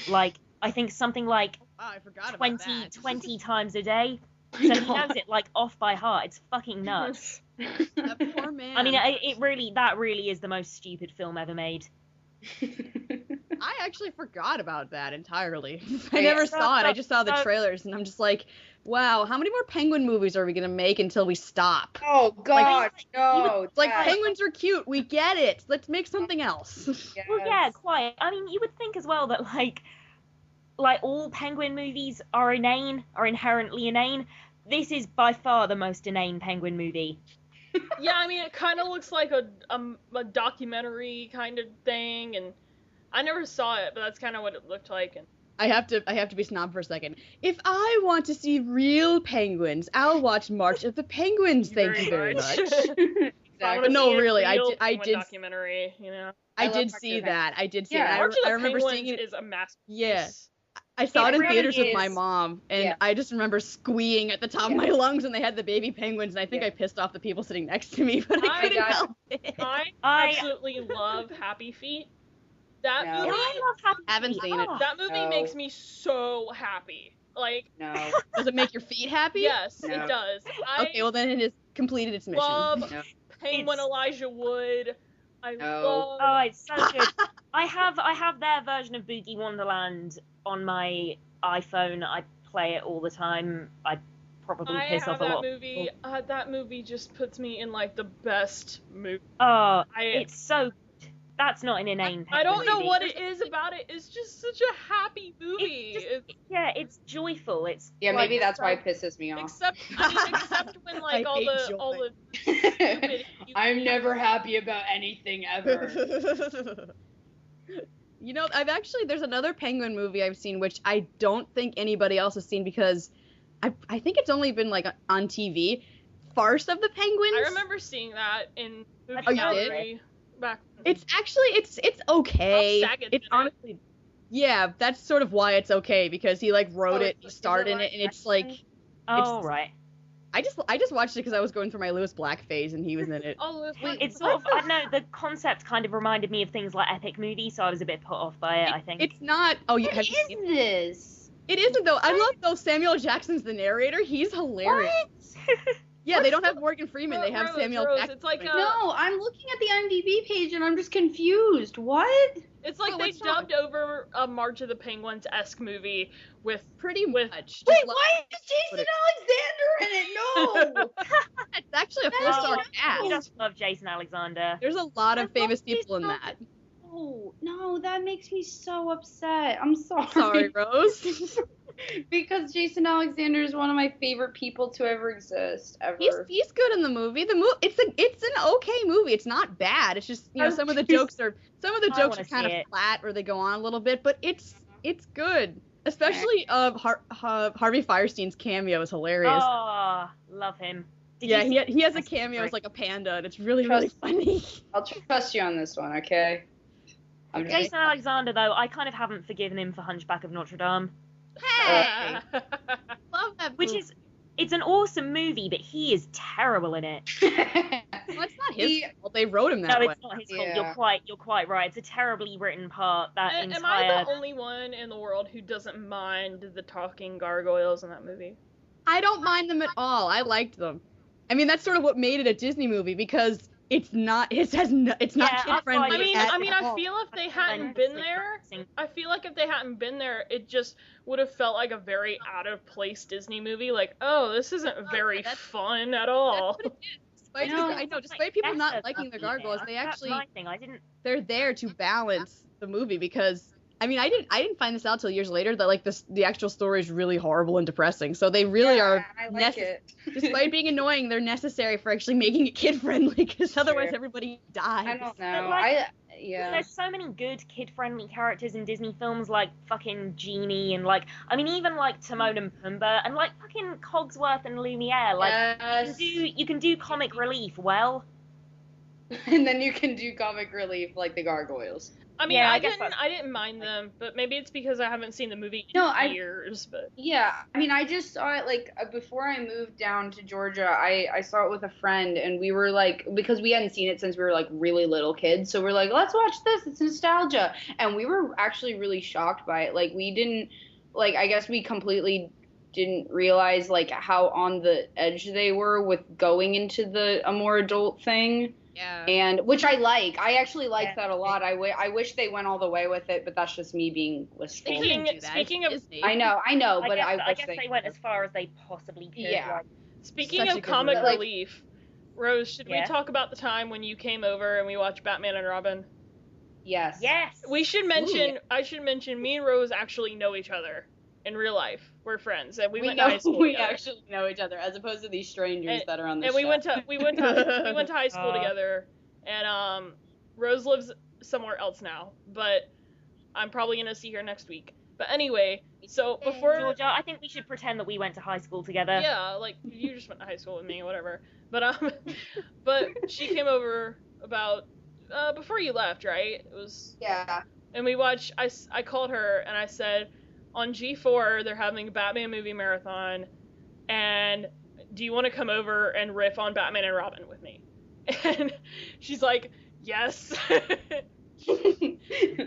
like I think something like I forgot about 20 times a day. So he knows it like off by heart. It's fucking nuts. That poor man. I mean, that really is the most stupid film ever made. I actually forgot about that entirely. I never saw it. I just saw the trailers, and I'm just like, wow, how many more Penguin movies are we gonna make until we stop? Oh God, no! Like penguins are cute. We get it. Let's make something else. Yes. Well, yeah, quite. I mean, you would think as well that like all Penguin movies are inherently inane. This is by far the most inane Penguin movie. Yeah, I mean, it kind of looks like a documentary kind of thing, and I never saw it, but that's kind of what it looked like. And I have to be snob for a second. If I want to see real penguins, I'll watch March of the Penguins. Thank you very much. Exactly. No, really, I did. Documentary, you know. I did see that. I did see it. March of the I remember Penguins seeing it. Is a masterpiece. Yeah. I saw it in really theaters with is. my mom, and I just remember squeeing at the top of my lungs when they had the baby penguins, and I think I pissed off the people sitting next to me, but I couldn't help it. I absolutely love Happy Feet. That movie, I love Happy Haven't Feet. seen it. that movie makes me so happy. Like, No. Does it make your feet happy? yes, No. it does. Okay, well then it has completed its mission. love No. Penguin Elijah Wood. I No. love. Oh, it's so good. I have their version of Boogie Wonderland on my iPhone. I play it all the time. I probably piss off a lot. Movie. That movie just puts me in like the best mood. Oh, it's so good. That's not an inane I don't know movie. what it is about it. It's just such a happy movie. It's joyful. It's Yeah, like, maybe that's why it pisses me off. Except when like all the I'm never happy about anything ever. You know, there's another Penguin movie I've seen which I don't think anybody else has seen because I think it's only been like on TV. Farce of the Penguins. I remember seeing that in movie Oh, you gallery back. It's actually it's okay. Bob Saget's It's in it. honestly, yeah, that's sort of why it's okay because he like wrote it, he starred in it, and it's like Oh, right. I just watched it because I was going through my Lewis Black phase and he was in it. Oh, It's sort of, I don't know, the concept kind of reminded me of things like epic movies, so I was a bit put off by it, I think. It's not. Oh, you What have is you seen it? this? It isn't though. I love though. Samuel Jackson's the narrator. He's hilarious. Yeah, they don't have Morgan Freeman. They have Samuel Jackson. It's like No, I'm looking at the IMDb page and I'm just confused. What? it's like Oh, they what's wrong? dubbed over a March of the Penguins-esque movie with Pretty much. Wait, Just why is Jason Alexander in it? No. It's actually a four-star I cast. just love Jason Alexander. There's a lot of I famous love people in Jason that. Oh, no, that makes me so upset. I'm sorry. Sorry, Rose. Because Jason Alexander is one of my favorite people to ever exist, ever. He's good in the movie. It's an okay movie. It's not bad. It's just some of the jokes are kind of flat or they go on a little bit, but it's good. Especially Harvey Firestein's cameo is hilarious. Oh, love him. Did Yeah, you see he has a cameo as like a panda, and it's really really funny. I'll trust you on this one, okay? Jason Alexander, though, I kind of haven't forgiven him for Hunchback of Notre Dame. Hey, love that Which movie. is, it's an awesome movie, but he is terrible in it. Well, it's not his fault. They wrote him that No, way. it's not his fault. Yeah. You're quite right. It's a terribly written part. Am I the only one in the world who doesn't mind the talking gargoyles in that movie? I don't mind them at all. I liked them. I mean, that's sort of what made it a Disney movie because it's not kid friendly. I mean, I feel if they hadn't been there, it just would have felt like a very out of place Disney movie. Like, oh, this isn't very fun at all. That's what it is. I know. Despite people not liking the gargoyles, they actually they're there to balance the movie because I mean, I didn't find this out till years later that like the actual story is really horrible and depressing. So they really are. I like it. Despite being annoying, they're necessary for actually making it kid friendly because otherwise everybody dies. I don't know. Yeah. There's so many good kid-friendly characters in Disney films, like fucking Genie and like, I mean, even like Timon and Pumbaa and like fucking Cogsworth and Lumiere. Like, yes. you can do comic relief well. And then you can do comic relief like the gargoyles. I mean, Yeah, I I guess didn't mind them, but maybe it's because I haven't seen the movie in years. But yeah, I mean, I just saw it like before I moved down to Georgia. I saw it with a friend, and we were like, because we hadn't seen it since we were like really little kids, so we're like, let's watch this. It's nostalgia, and we were actually really shocked by it. Like we didn't, like I guess we completely didn't realize like how on the edge they were with going into a more adult thing. Yeah. And which I actually like that a lot. I wish they went all the way with it, but that's just me being wistful. Speaking of Disney. I know, but I wish guess they went as far as they possibly could. Yeah. Like, speaking Such a of good comic movie. relief, Rose, should we talk about the time when you came over and we watched Batman and Robin? Yes. yes. We should mention. I should mention. Me and Rose actually know each other in real life. We're friends, and we went to high school we together. actually know each other, as opposed to these strangers that are on the And show. we went to high school together, and Rose lives somewhere else now, but I'm probably gonna see her next week. But anyway, so before Georgia, I think we should pretend that we went to high school together. yeah, like you just went to high school with me or whatever. But she came over about before you left, right? It was Yeah. and we watched. I called her and I said, on G4 they're having a Batman movie marathon, and do you want to come over and riff on Batman and Robin with me? And she's like, yes.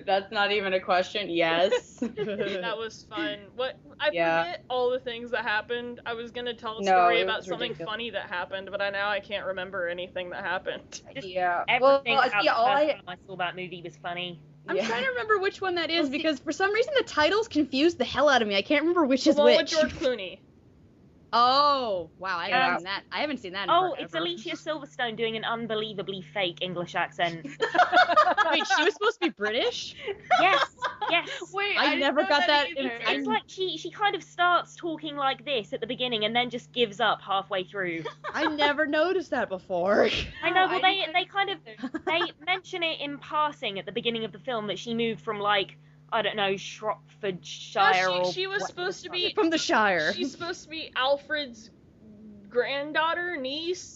That's not even a question. Yes. That was fun. I Yeah. forget all the things that happened. I was gonna tell a No, story it about was something ridiculous. funny that happened, but now I can't remember anything that happened. Yeah. Everything Well, about see, all the first time I saw that movie was funny. I'm Yeah. trying to remember which one that is Well, see- because for some reason the titles confused the hell out of me. I can't remember which The is one which. with George Clooney. Oh, wow, I haven't Um, seen that. I haven't seen that in Oh, forever. it's Alicia Silverstone doing an unbelievably fake English accent. Wait, she was supposed to be British? yes, yes. Wait, I didn't never know got that either. It's like she kind of starts talking like this at the beginning and then just gives up halfway through. I never noticed that before. I know, well, I they kind of, they mention it in passing at the beginning of the film that she moved from, like, I don't know, Shropshire No, or... she was whatever supposed the to be. From the Shire. She's supposed to be Alfred's granddaughter, niece.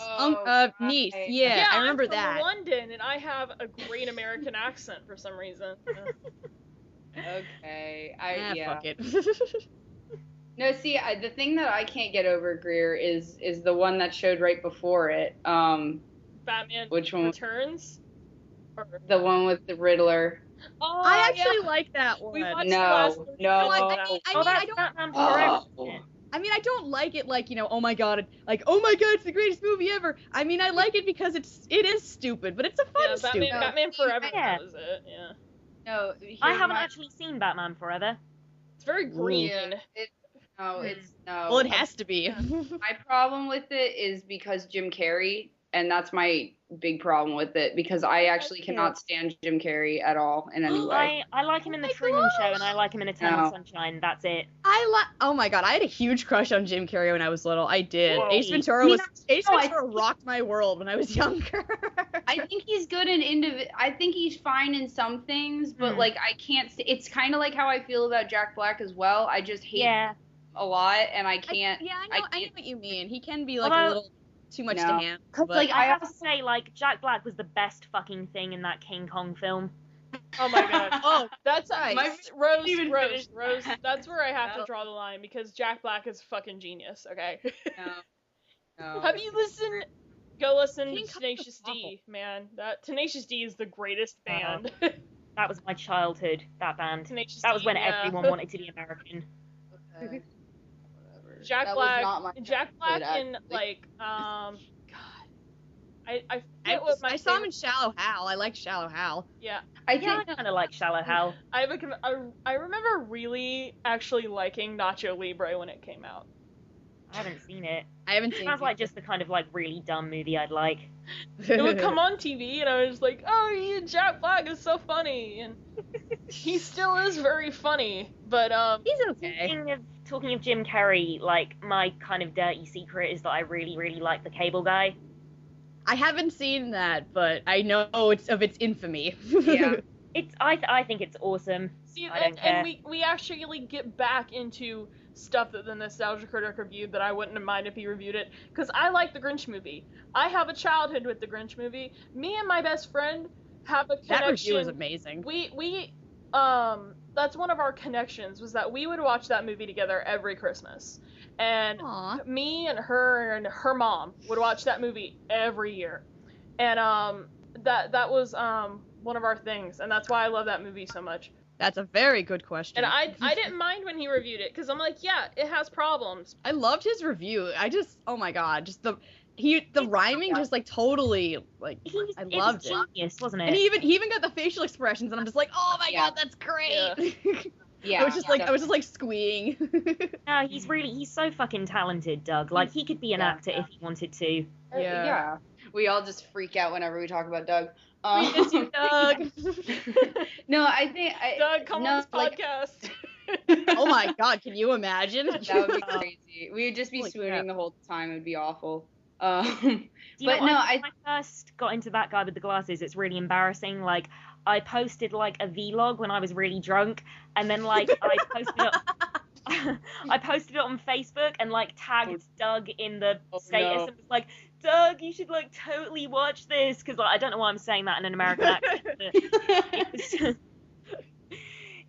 Niece. right. Yeah, I remember I'm from that. London, and I have a great American accent for some reason. Okay. Fuck it. No, see, the thing that I can't get over, Greer, is the one that showed right before it. Batman Which one? Returns. Or... The one with the Riddler. Oh, I actually like that one. We watched No, the last one. no. I mean, I don't like it like, oh my god, it's the greatest movie ever. I mean, I like it because it is stupid, but it's a fun stupid. Batman Forever, Yeah. that was it, yeah. No, I haven't actually seen Batman Forever. It's very green. No. Well, it has to be. My problem with it is because Jim Carrey, and that's my big problem with it, because I actually cannot stand Jim Carrey at all in any way. I like him in The Truman Show and I like him in Eternal Sunshine. That's it. Oh my god, I had a huge crush on Jim Carrey when I was little. I did. Whoa. Ace Ventura I rocked my world when I was younger. I think he's good in I think he's fine in some things, but like I can't. It's kind of like how I feel about Jack Black as well. I just hate him a lot, and I can't. I know what you mean. He can be like Although- a little too much to handle. Cause but- like I have to say, like, Jack Black was the best fucking thing in that King Kong film. Oh my god. Oh, That's nice. Rose. That's where I have to draw the line because Jack Black is fucking genius. Okay. No. Have you listened? Go listen King to Kong Tenacious was D, man. That Tenacious D is the greatest band. That was my childhood, that band. Tenacious That was D, when yeah. everyone wanted to be American. Okay. Jack That was Black. not my Jack Black childhood, in actually. like I forget what my I saw him favorite- in Shallow Hal. I like Shallow Hal. Yeah. I Yeah, think I kind of like Shallow Hal. I remember really actually liking Nacho Libre when it came out. I haven't seen it. I haven't seen Sounds like just the kind of, like, really dumb movie I'd like. It would come on TV, and I was like, oh, yeah, Jack Black is so funny, and he still is very funny, but, He's okay. Talking of Jim Carrey, like, my kind of dirty secret is that I really, really like The Cable Guy. I haven't seen that, but I know it's of its infamy. Yeah. I think it's awesome. see, I don't and care. we actually get back into stuff that the Nostalgia Critic reviewed that I wouldn't mind if he reviewed it, because I like the Grinch movie. I have a childhood with the Grinch movie. Me and my best friend have a That review is connection. amazing. We that's one of our connections, was that we would watch that movie together every Christmas. And Aw. me and her mom would watch that movie every year. And that was one of our things, and that's why I love that movie so much. That's a very good question. And I didn't mind when he reviewed it, because I'm like, yeah, it has problems. I loved his review. Oh my god, just the rhyming just like totally like I loved it. Was genius, wasn't it? And he even got the facial expressions, and I'm just like, oh my god, that's great. Yeah. I was just like squeeing. No, he's so fucking talented, Doug. Like, he could be an actor if he wanted to. Yeah. We all just freak out whenever we talk about Doug. We miss you, Doug. No, I think Doug, come on this podcast. Oh my god, can you imagine? That would be crazy. We would just be swooning the whole time. It would be awful. But no, when I first got into That Guy with the Glasses, it's really embarrassing. Like, I posted like a vlog when I was really drunk, and then like I posted it on Facebook and like tagged Doug in the status and was like, Doug, you should like totally watch this, because like, I don't know why I'm saying that in an American accent. But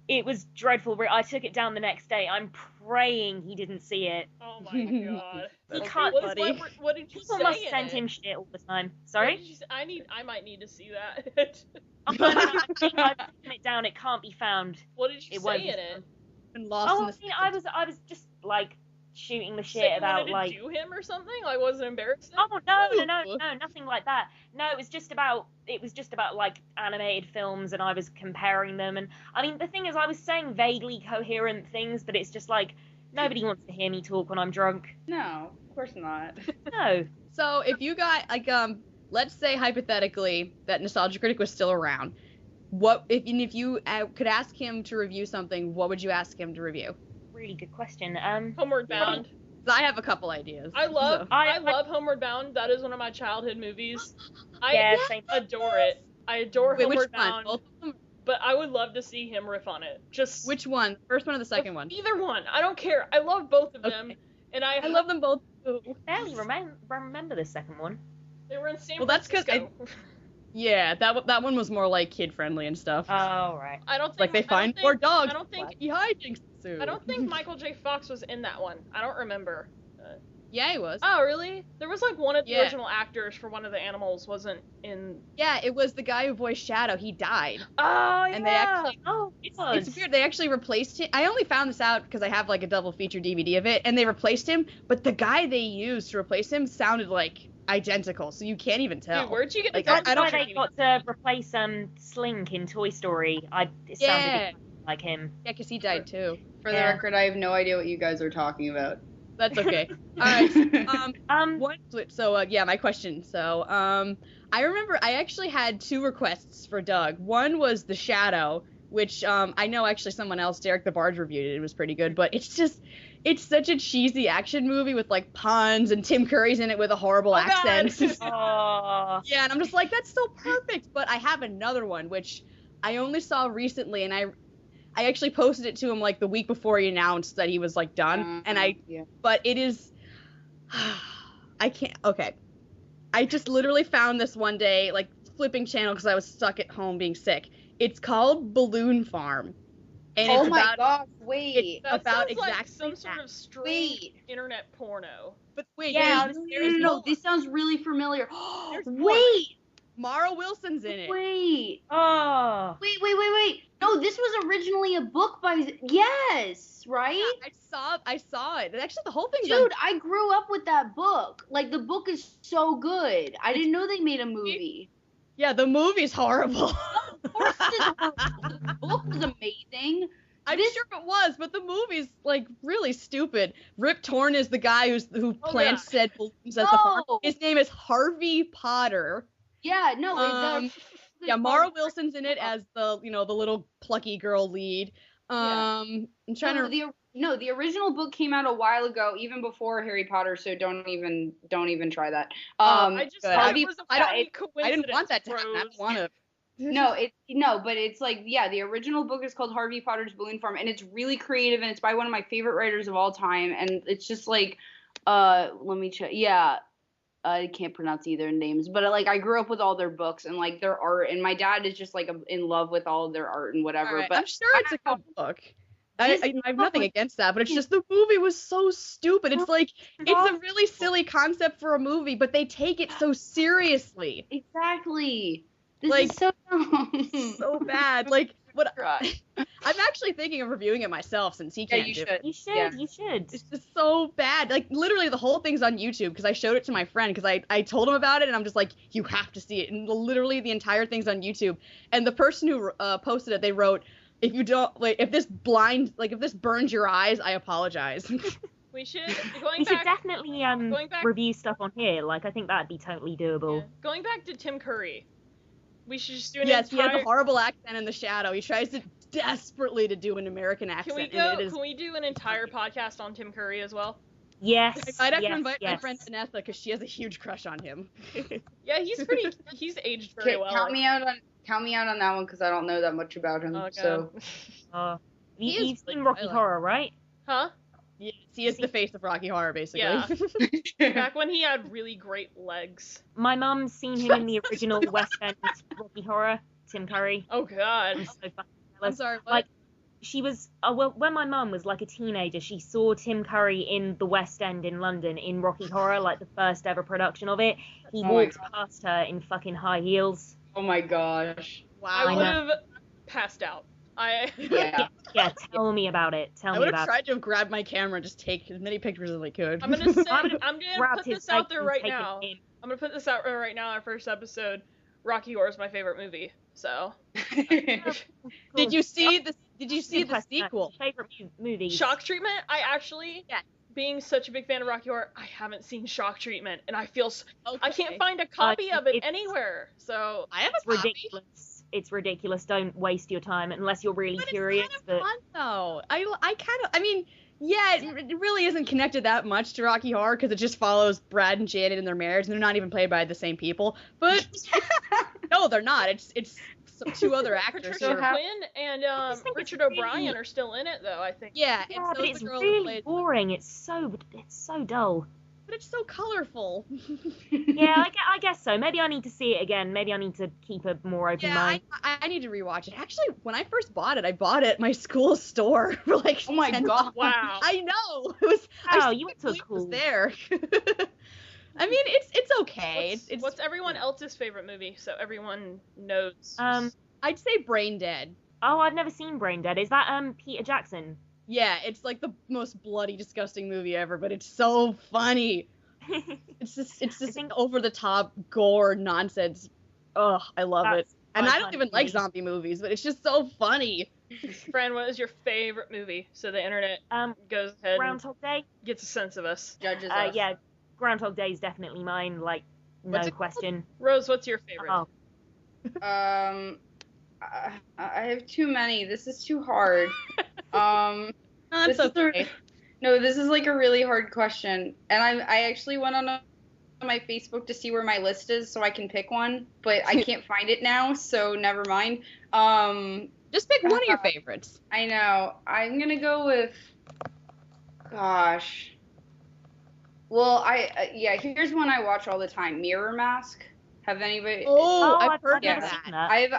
it was dreadful. I took it down the next day. I'm praying he didn't see it. Oh my god. He can't, buddy. What did you People say must in send it? him shit all the time. Sorry? I might need to see that. I think I've taken it down. It can't be found. What did you It say won't in be it? Been lost in the I was just like shooting the So shit you about wanted like. to do him or something? Like, was it embarrassing? Oh no, nothing like that. No, it was just about like animated films, and I was comparing them. And I mean, the thing is, I was saying vaguely coherent things, but it's just like nobody wants to hear me talk when I'm drunk. No, of course not. No. So if you got like let's say hypothetically that Nostalgia Critic was still around, if you could ask him to review something, what would you ask him to review? Really good question. Homeward Bound. I have a couple ideas. I love I Homeward Bound. That is one of my childhood movies. Yeah, I same. adore it. I adore Wait, which Homeward one? Bound. Both of them? But I would love to see him riff on it. Just Which one? First one or the second one? Either one. I don't care. I love both of them. Okay. And I love them both too. Barely remember the second one. They were in San Well, that's 'cause Francisco. Yeah, that one was more like kid friendly and stuff. Oh right. I don't think Like they find more dogs. I don't think Wacky hijinks ensue. I don't think Michael J. Fox was in that one. I don't remember. Yeah, he was. Oh, really? There was like one of the Yeah. original actors for one of the animals wasn't in. Yeah, it was the guy who voiced Shadow. He died. Oh, yeah. And they actually It's it's weird. They actually replaced him. I only found this out because I have like a double feature DVD of it, and they replaced him. But the guy they used to replace him sounded like identical, so you can't even tell. Dude, where'd you get Like, the I That's don't- why they got to replace Slink in Toy Story. It sounded like him. Yeah, because he died too. For the Yeah. record, I have no idea what you guys are talking about. That's okay. All right. My question. So, I remember I actually had two requests for Doug. One was The Shadow, which I know actually someone else, Derek the Barge, reviewed it. It was pretty good, but it's such a cheesy action movie with like puns, and Tim Curry's in it with a horrible accent. Oh. Yeah, and I'm just like, that's so perfect. But I have another one, which I only saw recently, and I actually posted it to him like the week before he announced that he was like done, but it is, I can't, okay. I just literally found this one day, like flipping channel because I was stuck at home being sick. It's called Balloon Farm. And Oh it's my about, gosh, wait. That about sounds like exactly some sort that. of strange internet porno. But wait, Yeah, No, this sounds really familiar. There's Wait, Mara Wilson's in it. wait. Oh. Wait. No, this was originally a book by. Yes, right? Yeah, I saw it. Actually, the whole thing's Dude, I grew up with that book. Like, the book is so good. I didn't know they made a movie. yeah, the movie's horrible. Of course it is horrible. The book was amazing. I'm sure it was, but the movie's like really stupid. Rip Torn is the guy who plants said balloons at the farm. His name is Harvey Potter. Yeah, no, Yeah, Mara Wilson's in it as the the little plucky girl lead. I'm trying to. The original book came out a while ago, even before Harry Potter. So don't even try that. I just thought Harvey- it was a funny coincidence. I didn't want that to happen. I don't want to. But it's like, yeah, the original book is called Harvey Potter's Balloon Farm, and it's really creative, and it's by one of my favorite writers of all time, and it's just like, let me check. Yeah. I can't pronounce either names, but like I grew up with all their books and like their art, and my dad is just like in love with all of their art and whatever. Alright, But I'm sure it's a good book. I Disney have nothing Public- against that, but it's just the movie was so stupid. It's like it's a really silly concept for a movie, but they take it so seriously. exactly. This Like, is so dumb. So bad. Like what Right. I'm actually thinking of reviewing it myself since he Yeah, can't you do should. it. You should. Yeah. You should. It's just so bad. Like literally the whole thing's on YouTube because I showed it to my friend because I told him about it and I'm just like, you have to see it. And literally the entire thing's on YouTube. And the person who posted it, they wrote, if you don't like, if this burns your eyes, I apologize. We should We should definitely going back- review stuff on here. Like, I think that'd be totally doable. Yeah. Going back to Tim Curry, we should just do an Yes, he has entire. a horrible accent in The Shadow. He tries to desperately to do an American Can accent, we and go? it is. Can we do an entire podcast on Tim Curry as well? Yes. I'd have yes, to invite my yes. friend Vanessa because she has a huge crush on him. Yeah, he's pretty. He's aged very well. Count me out on that one because I don't know that much about him. Oh, God. So He is You've seen like Rocky Twilight. Horror, right? Huh? Yes, he is the face of Rocky Horror, basically. Yeah. Back when he had really great legs. My mum's seen him in the original West End Rocky Horror, Tim Curry. Oh God. I'm so fucking I'm jealous. sorry, what? Like, she was, well, when my mum was like a teenager, she saw Tim Curry in the West End in London in Rocky Horror, like the first ever production of it. He Oh my walked God. past her in fucking high heels. oh my gosh. Wow. I I would know. have passed out. Yeah. Yeah, tell me about it. Tell I me would have about tried to have grabbed my camera and just take as many pictures as I could. I'm gonna say. I would've I'm gonna grabbed put his this out face there and right taken now. him. I'm gonna put this out right now. Our first episode. Rocky Horror is my favorite movie. So. Did you see the Good question. sequel? Favorite movie? Shock Treatment. I actually. Yeah. Being such a big fan of Rocky Horror, I haven't seen Shock Treatment, and I feel I Okay. can't find a copy of it it's- anywhere. So. I have It's a copy. ridiculous. It's ridiculous. Don't waste your time unless you're really But curious. it's kind But of fun though. I mean, yeah, it really isn't connected that much to Rocky Horror because it just follows Brad and Janet in their marriage, and they're not even played by the same people. But no, they're not. It's two other actors. Patricia who are- Quinn and just think it's Richard really- O'Brien are still in it, though. I think. yeah, yeah, and but so it's the girl who really plays, boring. It's so dull. but it's so colorful. Yeah, I guess so. Maybe I need to see it again. Maybe I need to keep a more open Yeah, mind. I need to rewatch it. Actually, when I first bought it, I bought it at my school store for like. Oh my $10. God. Wow. I know. It was. Oh, I you went to a believe it was cool- there. I mean, it's okay. It's What's everyone else's favorite movie? So everyone knows. I'd say Brain Dead. Oh, I've never seen Brain Dead. Is that Peter Jackson? Yeah, it's like the most bloody, disgusting movie ever, but it's so funny. It's just think- over the top gore nonsense. Ugh, I love it. That's And my I don't kind even of like movie. zombie movies, but it's just so funny. Fran, what is your favorite movie? So the internet goes ahead and Groundhog Day. gets a sense of us. Judges us. Yeah, Groundhog Day is definitely mine. Like, no What's it called? question. Rose, what's your favorite? Oh, I have too many. This is too hard. No, This that's is a- okay. No, this is like a really hard question, and I actually went on my Facebook to see where my list is so I can pick one, but I can't find it now, so never mind. Just pick one of your favorites. I know. I'm gonna go with. Gosh. Well, yeah. Here's one I watch all the time. Mirror Mask. Have anybody? Oh, I've I've heard never of seen that.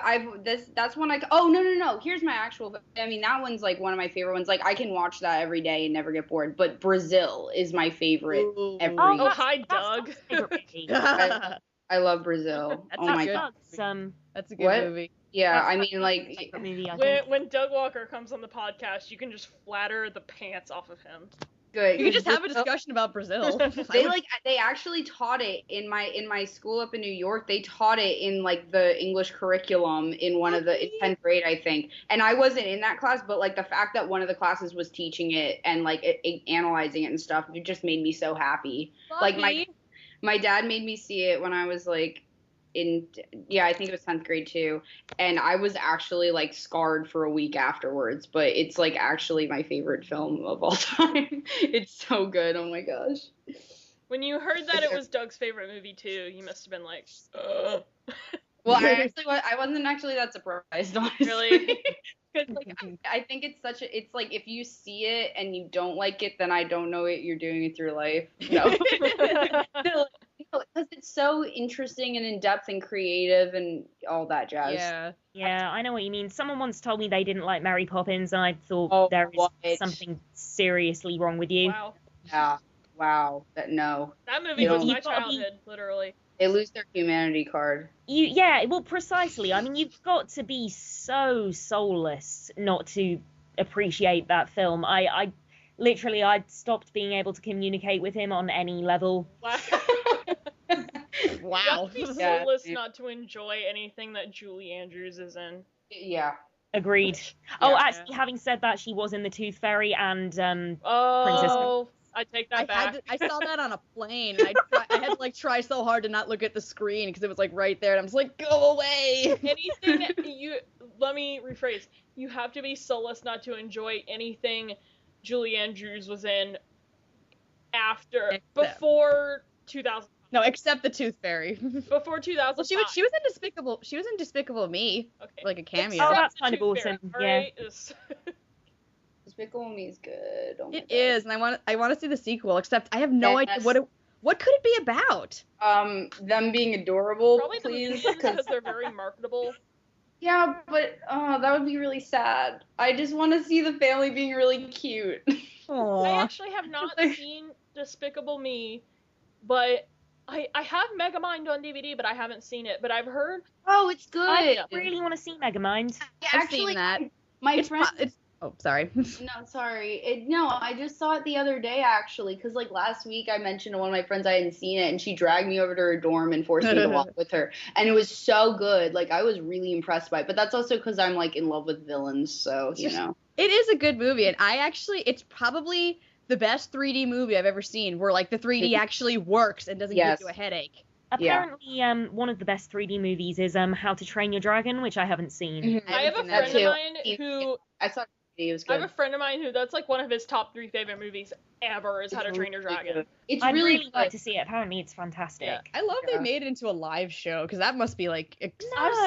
that. That's one I. Oh no. Here's my actual. I mean, that one's like one of my favorite ones. Like I can watch that every day and never get bored. But Brazil is my favorite. Ooh. every- Oh, that's- hi, that's Doug. my favorite movie. I love Brazil. That's Oh a my good- god. That's That's a good What? movie. Yeah, that's I my mean, like, favorite movie. I When, think. when Doug Walker comes on the podcast, you can just flatter the pants off of him. good. You could just have a discussion about Brazil. They actually taught it in my school up in New York. They taught it in like the English curriculum in one of the in 10th grade, I think. And I wasn't in that class, but like the fact that one of the classes was teaching it and like analyzing it and stuff, it just made me so happy. Like my dad made me see it when I was like I think it was 10th grade too, and I was actually like scarred for a week afterwards, but it's like actually my favorite film of all time. It's so good. Oh my gosh. When you heard that it was Doug's favorite movie too, you must have been like, ugh. Well, I wasn't actually that surprised, honestly. Really? Because like I think it's it's like if you see it and you don't like it, then I don't know what you're doing with your life. No. Because it's so interesting and in depth and creative and all that jazz. Yeah. Yeah, I know what you mean. Someone once told me they didn't like Mary Poppins, and I thought Oh, there is what? something seriously wrong with you. Wow. Yeah. Wow. No. That movie You- was my you've gotta be- childhood, literally. They lose their humanity card. Well, precisely. I mean, you've got to be so soulless not to appreciate that film. I literally, I stopped being able to communicate with him on any level. Wow. Wow. You have to be Yeah, soulless dude. not to enjoy anything that Julie Andrews is in. Yeah. Agreed. Oh, Yeah. actually, having said that, she was in The Tooth Fairy and Oh, I take that back. I saw that on a plane. And I had to like try so hard to not look at the screen because it was like right there, and I'm just like, go away. Anything let me rephrase. You have to be soulless not to enjoy anything Julie Andrews was in before 2000. No, except the Tooth Fairy. Before 2000. Well, she was in Despicable. She was in Despicable Me, Okay. like a cameo. Oh, Except that's the kind of Tooth Fairy, awesome, alright? Despicable Me is good. Oh my It God. is, and I want to see the sequel. Except I have no idea what could it be about. Them being adorable, Probably the please. mutants because they're very marketable. Yeah, but that would be really sad. I just want to see the family being really cute. I Aww. actually have not seen Despicable Me, but I have Megamind on DVD, but I haven't seen it. But I've heard Oh, it's good. I really want to see Megamind. I've seen that. My It's friend. oh, sorry. No, sorry. No, I just saw it the other day actually, because like last week I mentioned to one of my friends I hadn't seen it, and she dragged me over to her dorm and forced me to watch with her, and it was so good. Like I was really impressed by it, but that's also because I'm like in love with villains, so you know. It is a good movie, and it's probably the best 3D movie I've ever seen, where like the 3D actually works and doesn't Yes. give you a headache. Apparently, one of the best 3D movies is How to Train Your Dragon, which I haven't seen. I have a haven't seen that friend of too. mine who I saw it was I good. have a friend of mine who that's like one of his top 3 favorite movies ever is How to Train Your Dragon. It's I'd really really like good. to see it. Apparently, it's fantastic. Yeah. I love Yeah. they made it into a live show because that must be like I've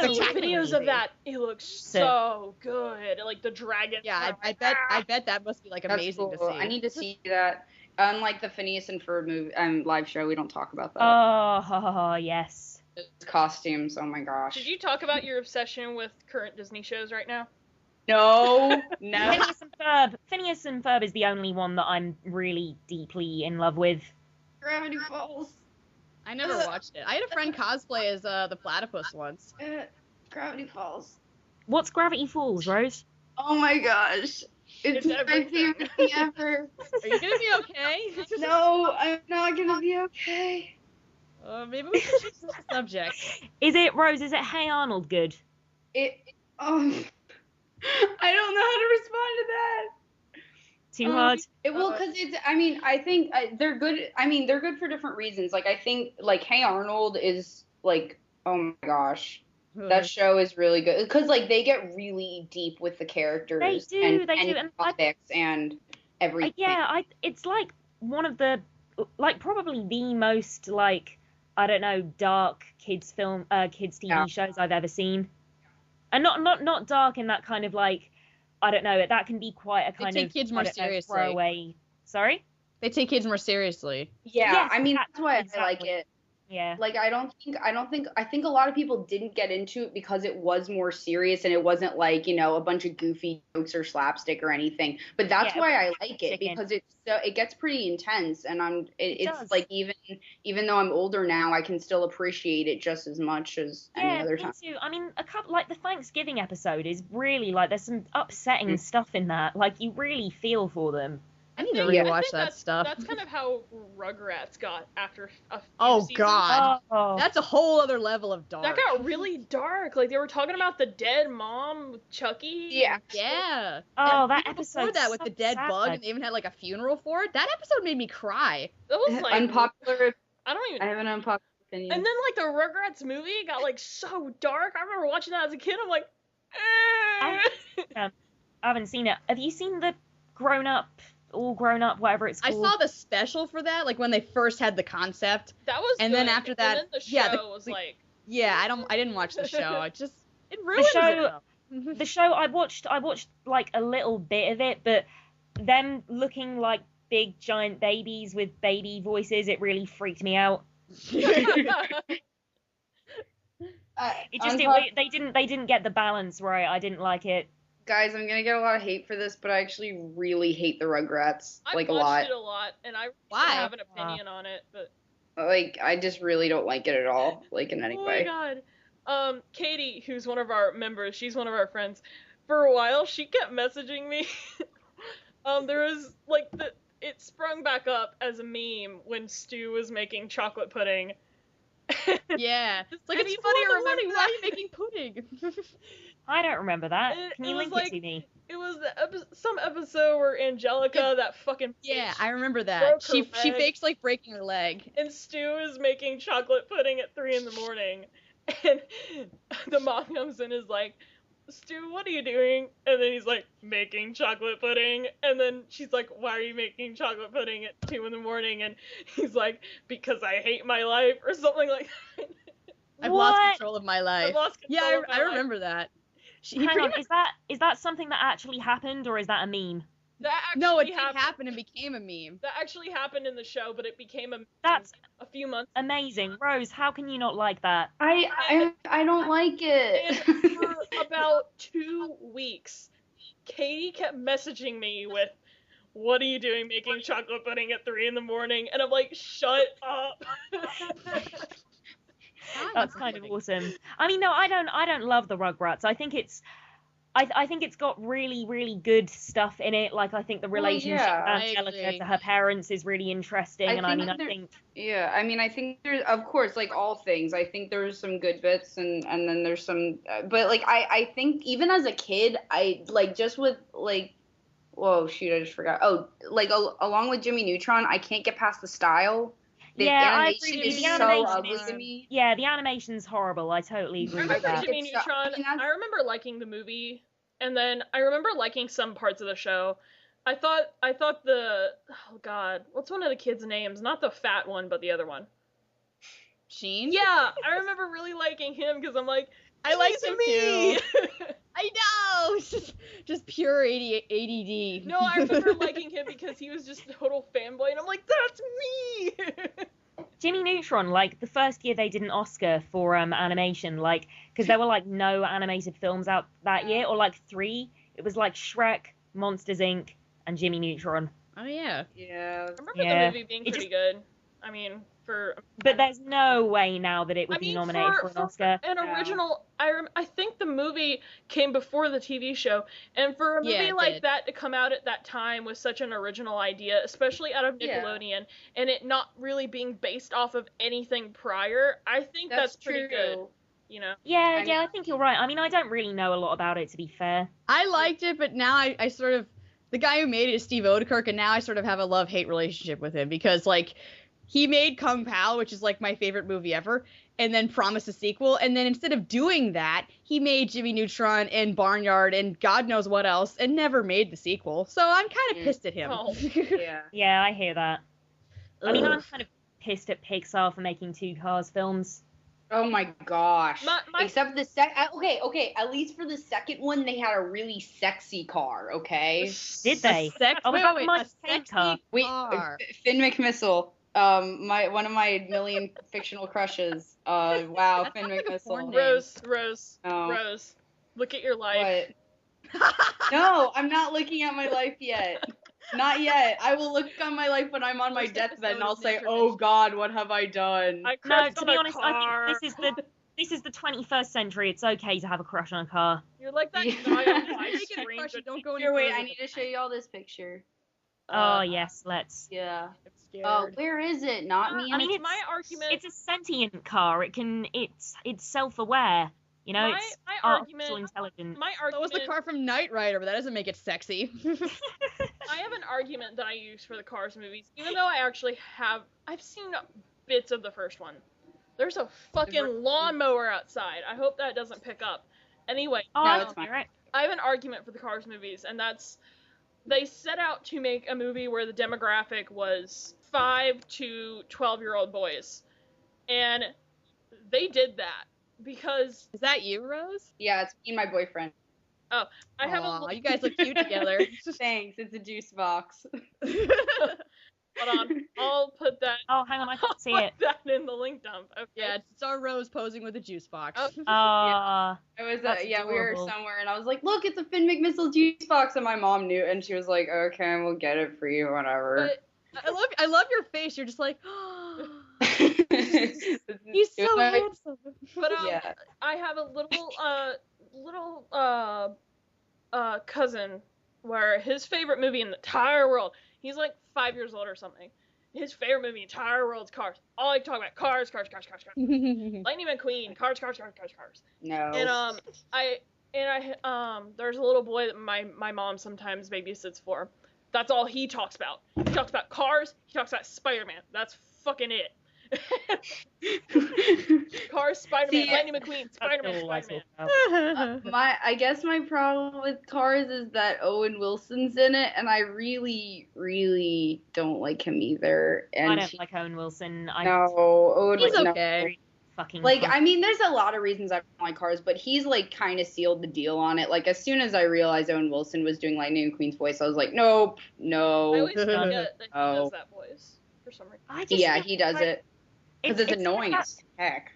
seen spectacular videos of movie. that. It looks so good. Like the dragon. Yeah, I bet that must be like That's amazing cool. to see. I need to see that. Unlike the Phineas and Ferb movie live show, we don't talk about that. Oh, yes. Costumes, oh my gosh. Did you talk about your obsession with current Disney shows right now? No, no. Phineas and Ferb is the only one that I'm really deeply in love with. Gravity Falls. I never watched it. I had a friend cosplay as the platypus once. Gravity Falls. What's Gravity Falls, Rose? Oh my gosh. It's my everything. favorite thing ever. Are you gonna be okay? No, I'm not gonna be okay. Maybe we should change the subject. Is it, Rose, is it Hey Arnold good? I don't know how to respond to that. Too hard? Because it's, I mean, I think they're good. I mean, they're good for different reasons. Like, I think, like, Hey Arnold is, like, oh my gosh. That show is really good. Because, like, they get really deep with the characters. They do, and and topics and everything. It's like one of the, like, probably the most, like, I don't know, dark kids TV shows I've ever seen. And not dark in that kind of, like, I don't know, that can be quite a kind take of kids more seriously. throwaway. Sorry? They take kids more seriously. Yeah, Yes, I mean, that's why I like exactly. it. Yeah. Like, I think a lot of people didn't get into it because it was more serious and it wasn't like, you know, a bunch of goofy jokes or slapstick or anything. But that's why I like it, because it gets pretty intense, and it's like even though I'm older now, I can still appreciate it just as much as any other time. Too. I mean, a couple, like the Thanksgiving episode is really like there's some upsetting stuff in that. Like you really feel for them. I need to I rewatch think that stuff. That's kind of how Rugrats got after a few Oh seasons. God, Oh. that's a whole other level of dark. That got really dark. Like they were talking about the dead mom with Chucky. Yeah. Yeah. Oh, And that even episode. before that with the dead bug, and they even had like a funeral for it. That episode made me cry. That was like Unpopular. I don't even. I have an unpopular opinion. And then like the Rugrats movie got like so dark. I remember watching that as a kid. I'm like, I haven't seen it. Have you seen the all grown up, whatever it's I called? saw the special for that, like when they first had the concept. That was. And good. then after that, and then the show yeah, was like. Yeah, I didn't watch the show. It ruins it. The show I watched like a little bit of it, but them looking like big giant babies with baby voices, it really freaked me out. It just they didn't get the balance right. I didn't like it. Guys, I'm gonna get a lot of hate for this, but I actually really hate the Rugrats, I like a watched lot. it a lot, and I Why? have an opinion on it, but Like, I just really don't like it at all, like in any oh way. my god. Katie, who's one of our members, she's one of our friends. For a while, she kept messaging me. There was like it sprung back up as a meme when Stu was making chocolate pudding. Yeah. It's like, And it's he funny, wanted remember, that. why are you making pudding? I don't remember that. Can you was link like, it to me? It was some episode where Angelica, that fucking Yeah, bitch, I remember that. broke She her leg. fakes like breaking her leg. And Stu is making chocolate pudding at 3 a.m. And the mom comes in and is like, Stu, what are you doing? And then he's like, making chocolate pudding. And then she's like, why are you making chocolate pudding at 2 a.m? And he's like, because I hate my life, or something like that. I've What? lost control of my life. I've lost Yeah, control of my I life. remember that. He Hang pretty on, much, is that something that actually happened, or is that a meme? That actually no, it did happened. happen and became a meme. That actually happened in the show, but it became That's a few months. amazing. Rose, how can you not like that? I don't like it. And for about 2 weeks, Katie kept messaging me with, what are you doing making chocolate pudding at 3 a.m? And I'm like, shut up. That's kind of awesome. I mean, no, I don't love the Rugrats. I think it's got really, really good stuff in it. Like, I think the relationship yeah, of I Angelica agree. to her parents is really interesting. I think Yeah, I mean, I think there's, of course, like all things, I think there's some good bits and then there's some, but like, I think even as a kid, I, like, just with, like, whoa, shoot, I just forgot. Oh, like, along with Jimmy Neutron, I can't get past the style. The I animation agree. is The so animation ugly is to me. Yeah, the animation's horrible. I totally agree I with remember that. Jimmy It's, Neutron. I remember liking the movie, and then I remember liking some parts of the show. I thought oh god, what's one of the kids' names? Not the fat one, but the other one. Sheen? Yeah, I remember really liking him because I'm like, I liked him me. I know! It's just pure ADD. No, I remember liking him because he was just a total fanboy, and I'm like, that's me. Jimmy Neutron, like, the first year they did an Oscar for animation, like, because there were, like, no animated films out that year, or, like, 3. It was, like, Shrek, Monsters, Inc., and Jimmy Neutron. Oh, yeah. Yeah. I remember Yeah. the movie being pretty good. I mean, But there's no way now that it would be nominated for an Oscar. An original, I think the movie came before the TV show, and for a movie Yeah, it like did. that to come out at that time with such an original idea, especially out of Nickelodeon, and it not really being based off of anything prior, I think that's pretty good. You know? Yeah, I think you're right. I mean, I don't really know a lot about it, to be fair. I liked it, but now I sort of, the guy who made it is Steve Odekirk, and now I sort of have a love-hate relationship with him, because, like, he made Kung Pao, which is, like, my favorite movie ever, and then promised a sequel, and then instead of doing that, he made Jimmy Neutron and Barnyard and God knows what else, and never made the sequel. So I'm kind of pissed at him. Oh. Yeah. Yeah, I hear that. I mean, Ugh. I'm kind of pissed at Pixar for making 2 Cars films. Oh my gosh. My- Except the okay, at least for the second one, they had a really sexy car, okay? Did they? Oh, Wait, about wait, my a same sexy car. Wait, car. Finn McMissile. One of my million fictional crushes. Wow, That Finn sounds like a porn McMissile. name. Oh. Rose, look at your life. What? No, I'm not looking at my life yet. Not yet. I will look on my life when I'm on my First deathbed and I'll episode say, is "Oh God, what have I done?" I No, crushed to on be a honest, car. I think this is the 21st century. It's okay to have a crush on a car. You're like that Yeah. guy on my Make it a screen. crush and don't go any Here, wait, further I need to show you all this picture. Oh, yes, let's. Yeah. I'm scared. Oh, where is it? Not me. I mean, it's my argument. It's a sentient car. It's self-aware. You know, My- it's my artificial argument- intelligence. My That argument. was the car from Knight Rider, but that doesn't make it sexy. I have an argument that I use for the Cars movies, even though I actually I've seen bits of the first one. There's a fucking lawnmower outside. I hope that doesn't pick up. Anyway, Oh, No, I it's fine. you're right. I have an argument for the Cars movies, and that's they set out to make a movie where the demographic was 5 to 12-year-old boys. And they did that because Is that you, Rose? Yeah, it's me and my boyfriend. I have Aw, a you guys look cute together. Thanks. It's a juice box. Hold on. I'll put that. Oh, hang on, I can't see it. Put that in the link dump. Okay. Yeah, it's our Rose posing with a juice box. Oh. Ah, It was That's we were adorable. somewhere, and I was like, "Look, it's a Finn McMissile juice box," and my mom knew, and she was like, "Okay, we'll get it for you, whatever." But I love your face. You're just like, He's he's so handsome. But Yeah. I have a little cousin where his favorite movie in the entire world. He's like 5 years old or something. His favorite movie in the entire world's Cars. All I talk about cars. Lightning McQueen, cars. No. And there's a little boy that my mom sometimes babysits for. That's all he talks about. He talks about cars. He talks about Spider-Man. That's fucking it. Cars, Spider-Man, See, Lightning McQueen, Spider-Man. I guess my problem with Cars is that Owen Wilson's in it, and I really, really don't like him either. And I don't like Owen Wilson. No, Owen. He's no. okay. Fucking Like, cunt. I mean, there's a lot of reasons I don't like Cars, but he's, like, kind of sealed the deal on it. Like, as soon as I realized Owen Wilson was doing Lightning McQueen's voice, I was like, nope, I no. always forget that he Oh. does that voice for some reason. I just Yeah, feel he does like it. Because it's annoying like as heck.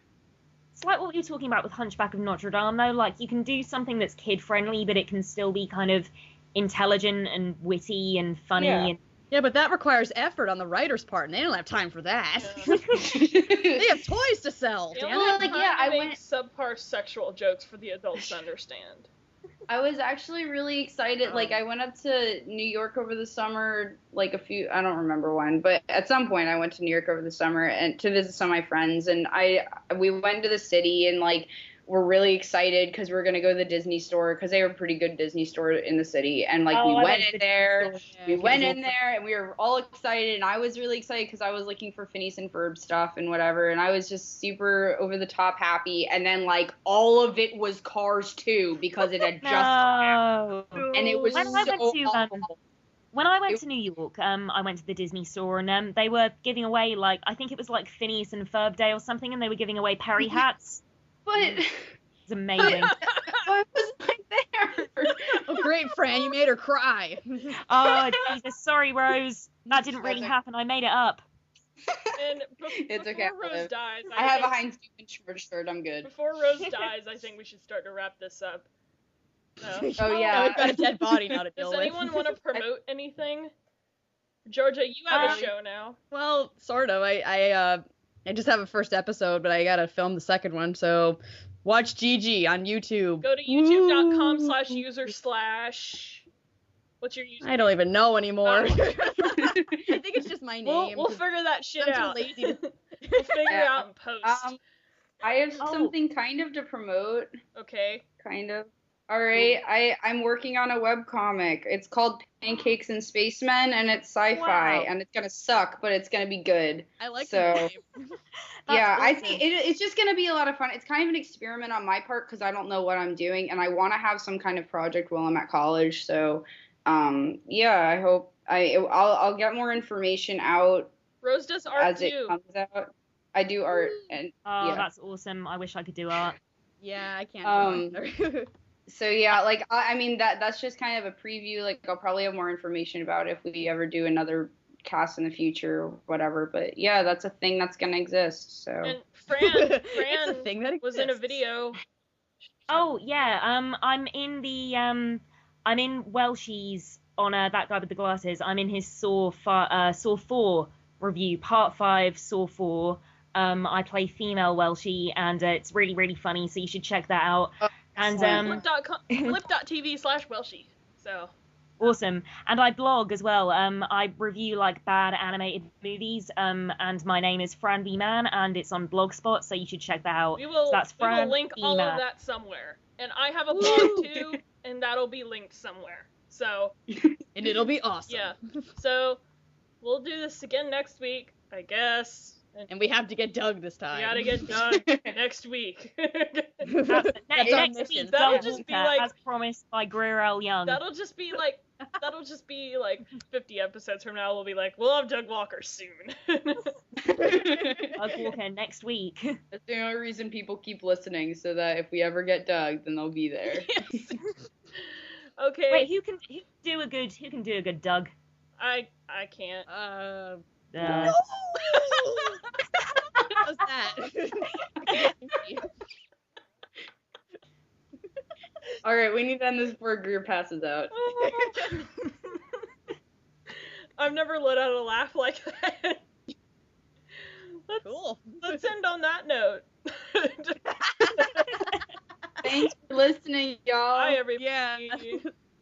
It's like what you're talking about with Hunchback of Notre Dame, though. Like, you can do something that's kid-friendly, but it can still be kind of intelligent and witty and funny. Yeah. And Yeah, but that requires effort on the writer's part, and they don't have time for that. Yeah. They have toys to sell. They damn only it. have like, time yeah, to I make went- subpar sexual jokes for the adults to understand. I was actually really excited. Like, I went up to New York over the summer, like I don't remember when, but at some point I went to New York over the summer and to visit some of my friends, and we went to the city, and like we're really excited because we're gonna go to the Disney store because they have a pretty good Disney store in the city, and like we I went to in the there. store. We Yeah, went kids in will- there and we were all excited, and I was really excited because I was looking for Phineas and Ferb stuff and whatever, and I was just super over the top happy, and then like all of it was Cars 2 because it had just come out, No. and it was When I went so to, awful. When I went to New York, I went to the Disney store, and they were giving away, like, I think it was like Phineas and Ferb Day or something, and they were giving away Perry hats. But It's amazing. I wasn't like there. Oh, great, Fran, you made her cry. Oh, Jesus, sorry, Rose. That didn't really That's happen. I made it up. And It's before okay, Rose Olive. dies, I have a think- Heinz Stupid shirt. I'm good. Before Rose dies, I think we should start to wrap this up. No. Oh, yeah. We've got a dead body now to deal Does with. anyone want to promote anything? Georgia, you have a Um, show now. Well, sort of. I just have a first episode, but I gotta film the second one, so watch Gigi on YouTube. Go to youtube.com/user/ What's your user? I don't even know anymore. Oh. I think it's just my name. We'll figure that shit I'm too out. lazy to- We'll figure it Yeah. out in post. I have Oh. something kind of to promote. Okay. Kind of. All right, I'm working on a webcomic. It's called Pancakes and Spacemen, and it's sci-fi, Wow. and it's gonna suck, but it's gonna be good. I like So- the name. Yeah, I awesome. think it's just gonna be a lot of fun. It's kind of an experiment on my part because I don't know what I'm doing, and I want to have some kind of project while I'm at college. So, yeah, I hope I'll get more information out Rose does art as too. it comes out. I do art, and Oh, yeah. that's awesome. I wish I could do art. Yeah, I can't. Um, do it. So yeah, like I mean that's just kind of a preview. Like I'll probably have more information about if we ever do another cast in the future or whatever. But yeah, that's a thing that's gonna exist. So And It's a Fran thing that was in a exists. video. Oh yeah, I'm in the I'm in Welshie's on that guy with the glasses. I'm in his Saw 4 review, part 5, Saw 4. I play female Welshie, and it's really really funny. So you should check that out. And Flip.tv/Welshie. So awesome. And I blog as well. I review like bad animated movies. And my name is Fran V Man, and it's on Blogspot, so you should check that out. we will, So that's we will Fran link V all Man. of that somewhere. And I have a blog too, and that'll be linked somewhere. So And it'll be awesome. yeah. So we'll do this again next week, I guess. And we have to get Doug this We time. gotta get done next week. That's That's our next mission. week, That'll Doug just be Walker, like- as promised by Greer Young. That'll just be like 50 episodes from now. We'll be like, we'll have Doug Walker soon. Doug Walker next week. that's the only reason people keep listening, so that if we ever get Doug, then they'll be there. Okay. Wait, who can do a good Doug? I can't. Yeah. How's that? All right, we need to end this before Greer passes out. I've never let out a laugh like that. Cool. Let's end on that note. Thanks for listening, y'all. Bye, everybody. Yeah.